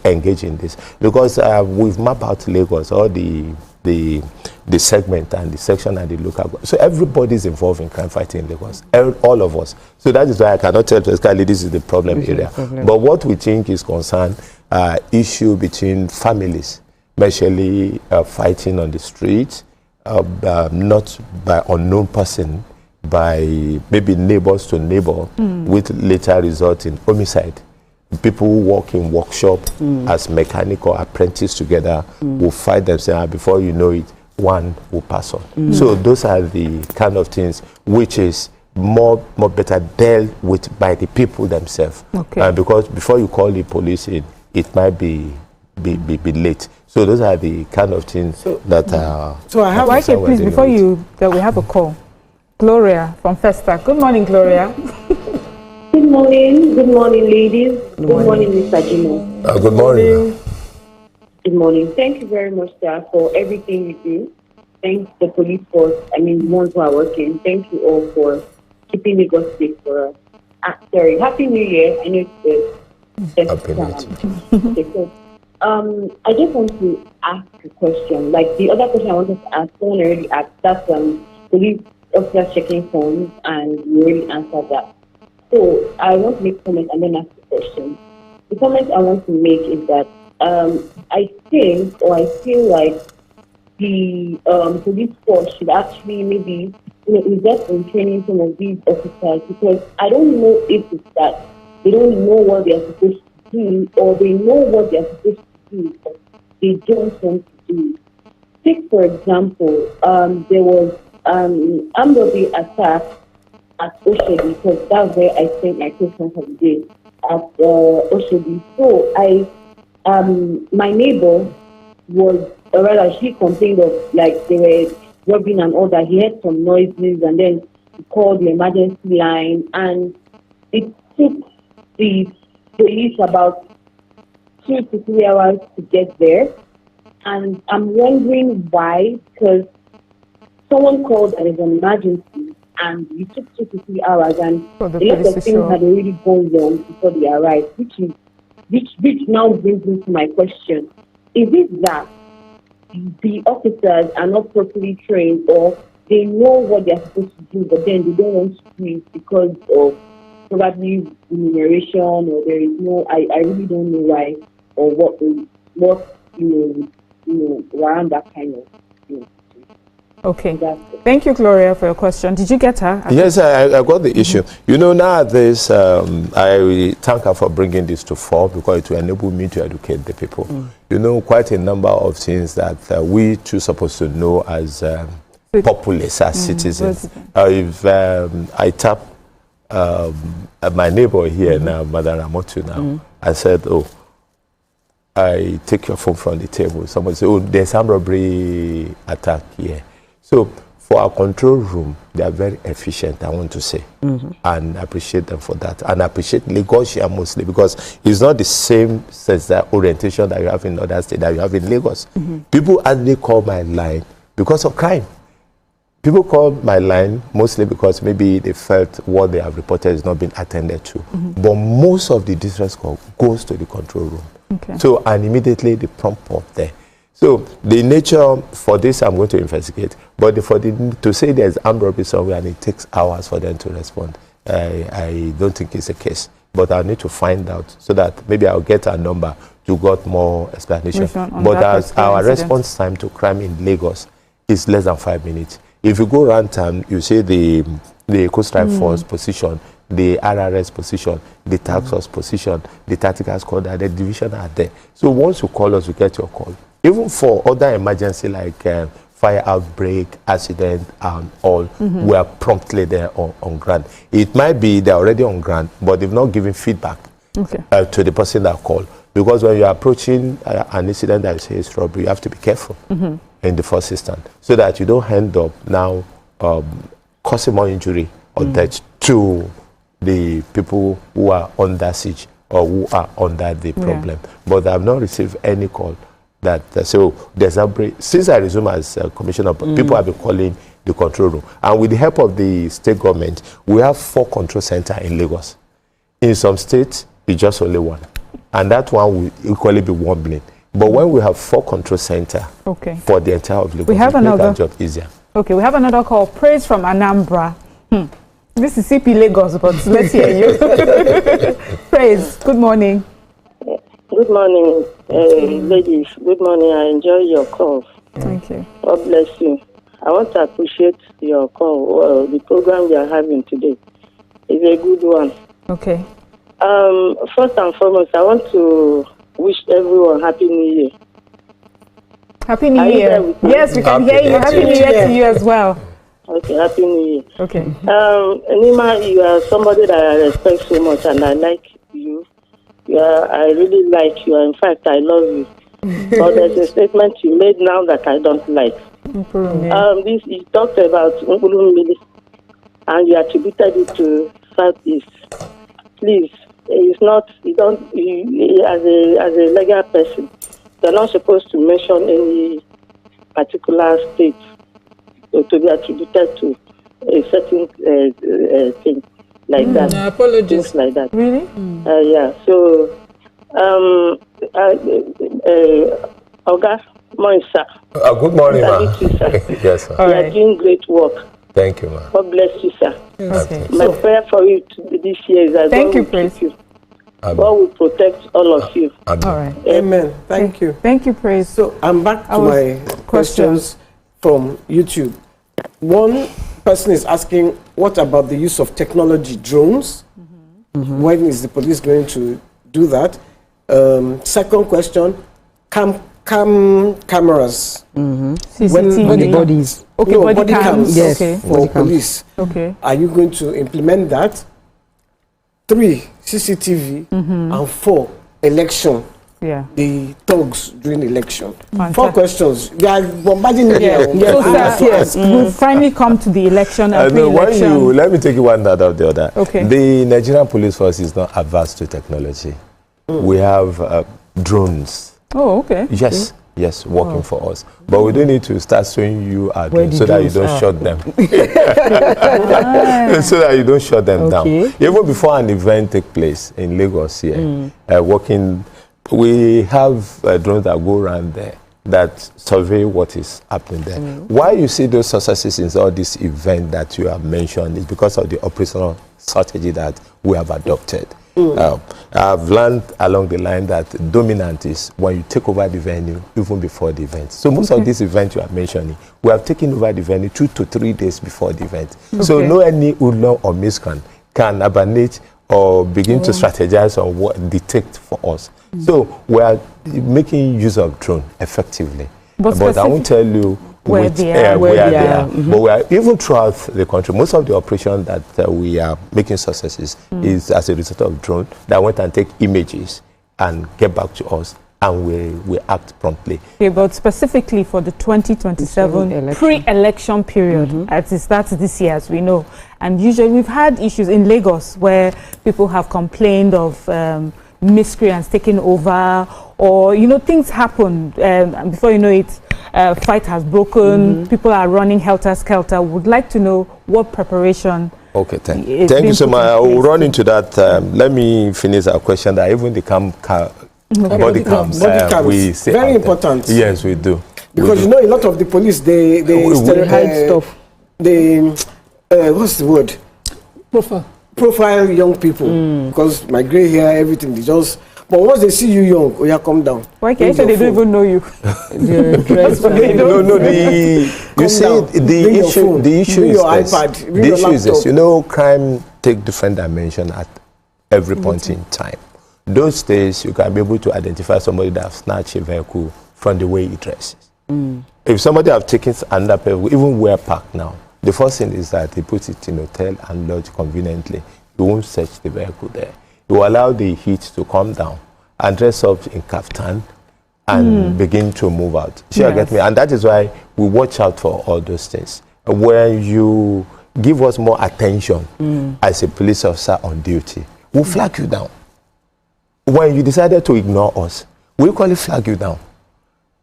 Speaker 3: engage in this. Because we've mapped out Lagos, all the segment and the section and the local. So everybody's involved in crime fighting in Lagos, all of us. So that is why I cannot tell Pascali this is the problem area. But what we think is concerned, issue between families, especially fighting on the street, not by unknown person, by maybe neighbors to neighbor, which later result in homicide. People who work in workshop as mechanic or apprentice together will fight themselves, and before you know it, one will pass on. So those are the kind of things which is more better dealt with by the people themselves. Because before you call the police in, it might be late. So those are the kind of things that are...
Speaker 1: So I have... Okay, please, before we have a call. Gloria from Festa. Good morning, Gloria.
Speaker 10: Good morning, ladies. Good morning, Mr. Jimoh.
Speaker 3: Good morning.
Speaker 10: Good morning. Thank you very much, sir, for everything you do. Thanks the police force, the ones who are working. Thank you all for keeping Lagos safe for us. Sorry, Happy New Year. I know it's
Speaker 3: Happy New Year.
Speaker 10: Okay, so, I just want to ask a question. Like the other question I wanted to ask, someone already asked, that's police officers checking phones, and you already answered that. So I want to make a comment and then ask a question. The comment I want to make is that I think, or I feel like the police force should actually maybe invest in training some of these officers, because I don't know if it's that they don't know what they are supposed to do, or they know what they are supposed to do, but they don't want to do. Take, for example, there was armed robbery attack at Oshodi, because that's where I spent my Christmas holiday, at Oshodi. So my neighbor was, or rather she complained of like they were robbing and all that. He heard some noises and then he called the emergency line, and it took the police about 2 to 3 hours to get there. And I'm wondering why, because someone called and it's an emergency, and it took 2 to 3 hours, and a lot of things had already gone wrong before they arrived, which now brings me to my question. Is it that the officers are not properly trained, or they know what they're supposed to do, but then they don't want to do it because of probably remuneration, or there is no, I really don't know why, or what around that kind of thing.
Speaker 1: Okay. Thank you, Gloria, for your question. Did you get her?
Speaker 3: Yes, I got the issue. Nowadays, I thank her for bringing this to fore, because it will enable me to educate the people. Quite a number of things that we too supposed to know as populace, as citizens. If I tap my neighbor here now, Madam Ramotu now, I said, I take your phone from the table. Somebody said, there's some robbery attack here. So for our control room, they are very efficient, I want to say. And I appreciate them for that. And I appreciate Lagos mostly because it's not the same sense that orientation that you have in other states that you have in Lagos. People actually call my line because of crime. People call my line mostly because maybe they felt what they have reported is not being attended to. But most of the distress call goes to the control room. So, and immediately they prompt up there. So the nature for this, I'm going to investigate. But to say there's armed robbery somewhere and it takes hours for them to respond, I don't think it's the case. But I need to find out so that maybe I'll get a number to get more explanation. But as our response time to crime in Lagos is less than 5 minutes. If you go around town, you see the Coast Strike Force position, the RRS position, the task force position, the tactical squad, the division are there. So once you call us, we get your call. Even for other emergency like fire outbreak, accident, and all, we are promptly there on ground. It might be they're already on ground, but they've not given feedback to the person that called. Because when you're approaching an incident that is robbery, you have to be careful in the first instance, so that you don't end up now causing more injury or death to the people who are under siege or who are under the problem. But I've not received any call that so there's a break. Since I resumed as commissioner, people have been calling the control room, and with the help of the state government, we have 4 control centers in Lagos. In some states, it's just only 1, and that one will equally be wobbling. But when we have 4 control centers for the entire of Lagos,
Speaker 1: we have another
Speaker 3: job easier.
Speaker 1: Okay, we have another call. Praise from Anambra. This is CP Lagos, but let's hear you. Praise. Good morning.
Speaker 6: Good morning, ladies. Good morning. I enjoy your call.
Speaker 1: Thank you.
Speaker 6: God bless you. I want to appreciate your call. The program you are having today is a good one.
Speaker 1: Okay.
Speaker 6: First and foremost, I want to wish everyone Happy New Year.
Speaker 1: Happy New Year. Yes, we can hear you. Happy New Year to you as well.
Speaker 6: Okay, Happy New Year.
Speaker 1: Okay.
Speaker 6: Nima, you are somebody that I respect so much, and I like you. I really like you. In fact, I love you. But there's a statement you made now that I don't like. You talked about Mili, and you attributed it to Southeast. Please, it's not. As a legal person, you're not supposed to mention any particular state to be attributed to a certain thing like that.
Speaker 7: Apologies.
Speaker 6: Things like that.
Speaker 1: Really?
Speaker 6: Yeah. So, Oga Moisa.
Speaker 3: Good morning, ma'am. Yes, sir.
Speaker 6: You are doing great work.
Speaker 3: Thank you, ma'am.
Speaker 6: God bless you, sir.
Speaker 1: Okay.
Speaker 6: My prayer for you this year is that
Speaker 1: Thank
Speaker 6: God
Speaker 1: you,
Speaker 6: will
Speaker 1: Praise.
Speaker 6: keep you. God will protect all of you.
Speaker 1: All right.
Speaker 2: Amen. Thank you.
Speaker 1: Thank you, Praise.
Speaker 2: So I'm back to my questions from YouTube. One person is asking, what about the use of technology, drones? When is the police going to do that? Second question, cameras.
Speaker 4: CCTV. Bodies.
Speaker 1: Okay,
Speaker 2: no,
Speaker 1: body cams.
Speaker 2: Yes,
Speaker 1: Okay.
Speaker 2: for police.
Speaker 1: Okay.
Speaker 2: Are you going to implement that? 3, CCTV. And 4, election.
Speaker 1: Yeah.
Speaker 2: The thugs during election.
Speaker 1: Fantastic.
Speaker 2: 4 questions. They are bombarding me.
Speaker 1: Yes. We'll finally come to the election and pre-election.
Speaker 3: Let me take you one out of the other.
Speaker 1: Okay.
Speaker 3: The Nigerian police force is not adverse to technology. We have drones.
Speaker 1: Oh, okay.
Speaker 3: Yes. Yes, working for us. But we don't need to start showing you our drones so that you don't shut them. So that you don't shut them down. Even before an event takes place in Lagos here, we have drones that go around there that survey what is happening there. Why you see those successes in all this event that you have mentioned is because of the operational strategy that we have adopted. I've learned along the line that dominant is when you take over the venue even before the event. So most of these events you are mentioning, we have taken over the venue 2 to 3 days before the event. So no any hoodlum or miscreant can abandon or begin to strategize on what detect for us. So we are making use of drone effectively. But I won't tell you where they are. But we are even throughout the country. Most of the operations that we are making successes is as a result of drone that went and take images and get back to us and we act promptly.
Speaker 1: Okay, but specifically for the 2027 pre-election period, as it starts this year, as we know, and usually we've had issues in Lagos where people have complained of miscreants taking over, or things happen, and before you know it, fight has broken, people are running helter-skelter. Would like to know what preparation.
Speaker 3: Okay, thank you so much. I will run into that. Let me finish our question. That even the body cams, we say
Speaker 2: very important.
Speaker 3: Yes, we do.
Speaker 2: Because a lot of the police they hide stuff. They what's the word? Profile young people, because my grey hair, everything, they just. But once they see you young, oh yeah, come down.
Speaker 1: Why can't they don't even know you?
Speaker 3: No. You see, the issue is this. Crime take different dimension at every point in time. Those days, you can be able to identify somebody that has snatched a vehicle from the way he dresses. If somebody have taken another vehicle, even where parked now, the first thing is that he puts it in a hotel and lodge conveniently. He won't search the vehicle there. He will allow the heat to come down and dress up in kaftan and begin to move out. You get me? And that is why we watch out for all those things. When you give us more attention as a police officer on duty, we'll flag you down. When you decided to ignore us, we equally flag you down.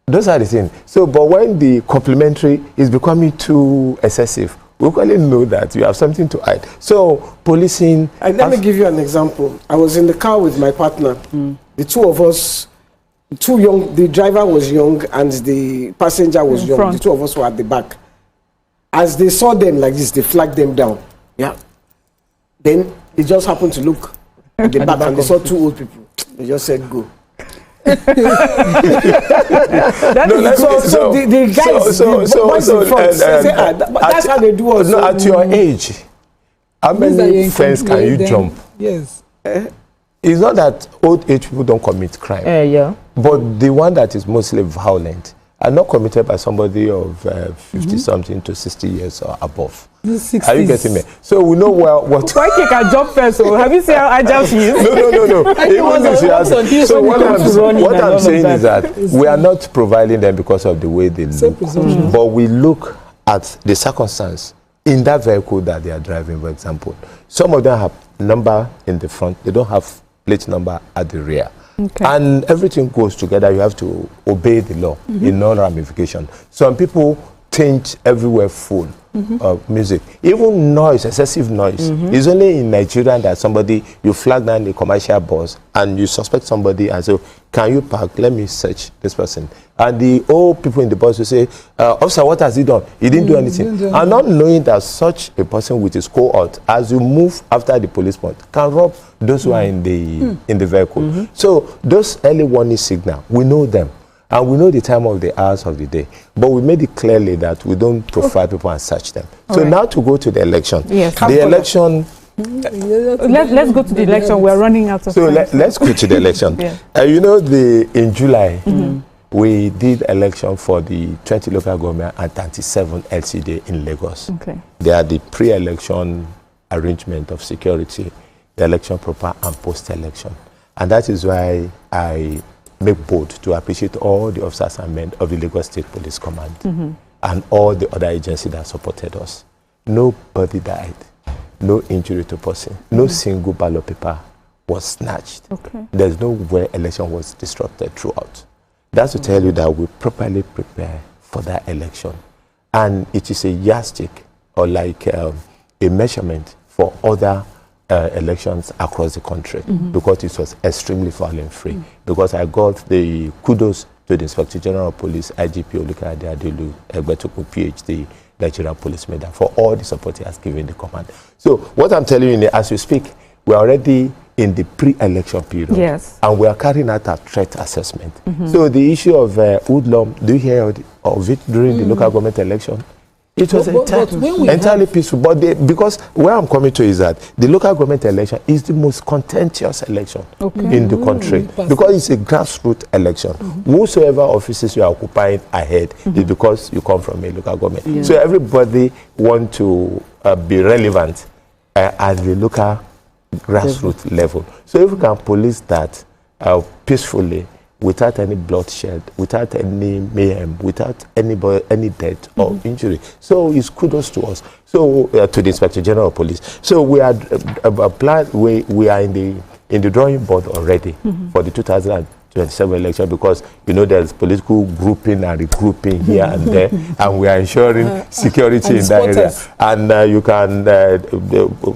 Speaker 3: Those are the things. So, but when the complimentary is becoming too excessive, we equally know that you have something to hide. So, policing...
Speaker 2: And let me give you an example. I was in the car with my partner. The two of us, too young, the driver was young and the passenger was young. The two of us were at the back. As they saw them like this, they flagged them down. Yeah. Then, they just happened to look at the back and they saw two old people. They just said, go. The guys, that's how they do us.
Speaker 3: No, at your age, how many fence can you jump?
Speaker 7: Yes.
Speaker 3: It's not that old age people don't commit crime. But the one that is mostly violent are not committed by somebody of 50-something to 60 years or above. Are you getting me? So we know what...
Speaker 1: Why can jump first? Have you seen how agile she is?
Speaker 3: No. So what I'm saying is that we are not providing them because of the way they look. But we look at the circumstance in that vehicle that they are driving, for example. Some of them have number in the front. They don't have plate number at the rear. And everything goes together. You have to obey the law in no ramification. Some people change everywhere full of music. Even noise, excessive noise. It's only in Nigeria that somebody, you flag down the commercial bus and you suspect somebody and say, can you park? Let me search this person. And the old people in the bus will say, officer, what has he done? He didn't do anything. And not knowing that such a person with his cohort, as you move after the police point, can rob those who are in the vehicle. So those early warning signals, we know them. And we know the time of the hours of the day. But we made it clearly that we don't profile people and search them. So now to go to the election.
Speaker 1: Yes.
Speaker 3: The election...
Speaker 1: Let's go to the election. We're running out of time.
Speaker 3: So let's go to the election. In July, we did election for the 20 local government and 37 LCD in Lagos. They are the pre-election arrangement of security, the election proper and post-election. And that is why I make bold to appreciate all the officers and men of the Lagos State Police Command and all the other agencies that supported us. Nobody died, no injury to person, no single ballot paper was snatched. There's no way election was disrupted throughout. That's to tell you that we properly prepare for that election. And it is a yardstick or like a measurement for other elections across the country because it was extremely violent free. Because I got the kudos to the Inspector General of Police, IGP Olukade Adelu Egbetoku, PhD, Nigerian Police Medal, for all the support he has given the command. So what I'm telling you, as we speak, we are already in the pre-election period. And we are carrying out a threat assessment. So the issue of hoodlum, do you hear of it during the local government election? It was entirely peaceful. But because where I'm coming to is that the local government election is the most contentious election in the country because it's a grassroots election. Whosoever offices you are occupying ahead is because you come from a local government. So everybody wants to be relevant at the local grassroots level. So if we can police that peacefully, without any bloodshed, without any mayhem, without any death or injury. So it's kudos to us. So to the Inspector General of Police. So we are we are in the drawing board already for the 2027 election, because there's political grouping and regrouping here and there, and we are ensuring security in that area. And you can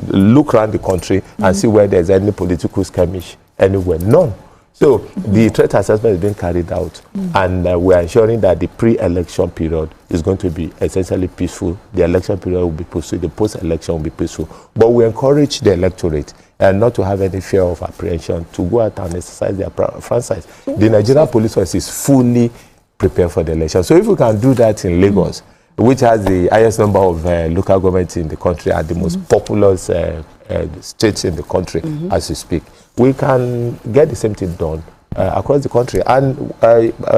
Speaker 3: look around the country and see where there's any political skirmish anywhere. None. So the threat assessment is being carried out, and we are ensuring that the pre-election period is going to be essentially peaceful. The election period will be peaceful. The post-election will be peaceful. But we encourage the electorate not to have any fear of apprehension, to go out and exercise their franchise. The Nigerian police force is fully prepared for the election. So if we can do that in Lagos, which has the highest number of local governments in the country and the most populous states in the country as we speak, we can get the same thing done across the country. And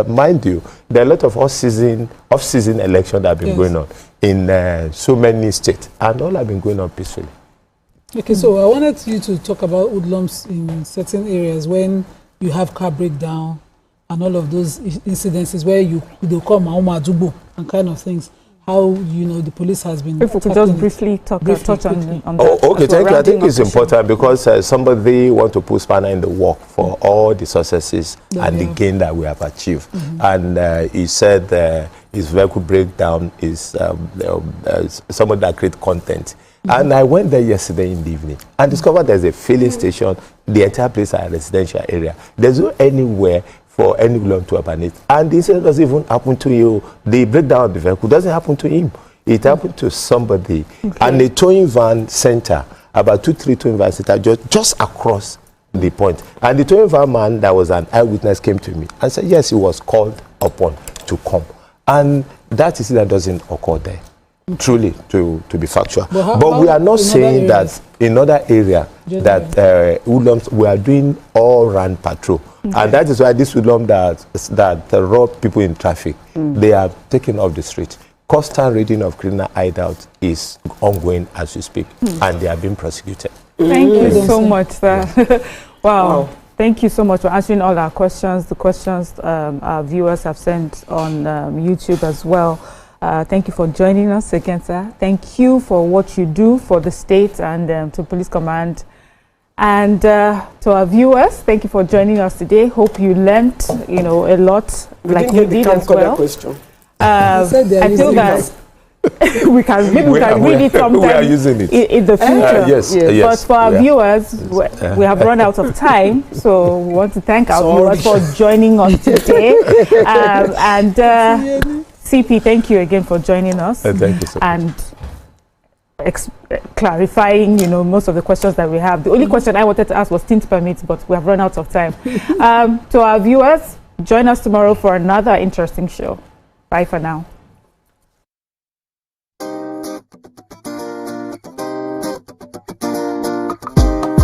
Speaker 3: mind you, there are a lot of off-season elections that have been going on in so many states, and all have been going on peacefully.
Speaker 7: Okay, so I wanted you to talk about hoodlums in certain areas when you have car breakdown and all of those incidences where they'll come and kind of things. How the police has been.
Speaker 1: If we could just briefly touch on that.
Speaker 3: Okay, thank you. I think it's important because somebody want to put spanner in the work for all the successes and the gain that we have achieved. And he said his vehicle breakdown is somebody that create content. And I went there yesterday in the evening and discovered there's a filling station. The entire place is a residential area. There's no anywhere for anyone to urbanize. And the incident doesn't even happen to you. The breakdown of the vehicle doesn't happen to him. It happened to somebody. And the towing van center, about 2-3 towing van center, just across the point. And the towing van man that was an eyewitness came to me and said, yes, he was called upon to come. And that incident doesn't occur there. Truly, to be factual. But we are not saying that in other area that hoodlums, we are doing all-round patrol. And that is why this hoodlum that rob people in traffic, they are taken off the street. Constant raiding of criminal hideout is ongoing as we speak, and they are being prosecuted.
Speaker 1: Thank you so much, sir. Wow. Thank you so much for answering all our questions, the questions our viewers have sent on YouTube as well. Thank you for joining us again, sir. Thank you for what you do for the state and to Police Command. And to our viewers, thank you for joining us today. Hope you learned, a lot, like we did as well. I feel that we can read it sometime.
Speaker 3: We are using it
Speaker 1: in the future.
Speaker 3: Yes.
Speaker 1: But for our viewers, we have run out of time, so we want to thank our viewers for joining us today. CP, thank you again for joining us.
Speaker 3: Thank you so much.
Speaker 1: And clarifying, most of the questions that we have. The only question I wanted to ask was tint permits, but we have run out of time. To our viewers, join us tomorrow for another interesting show. Bye for now.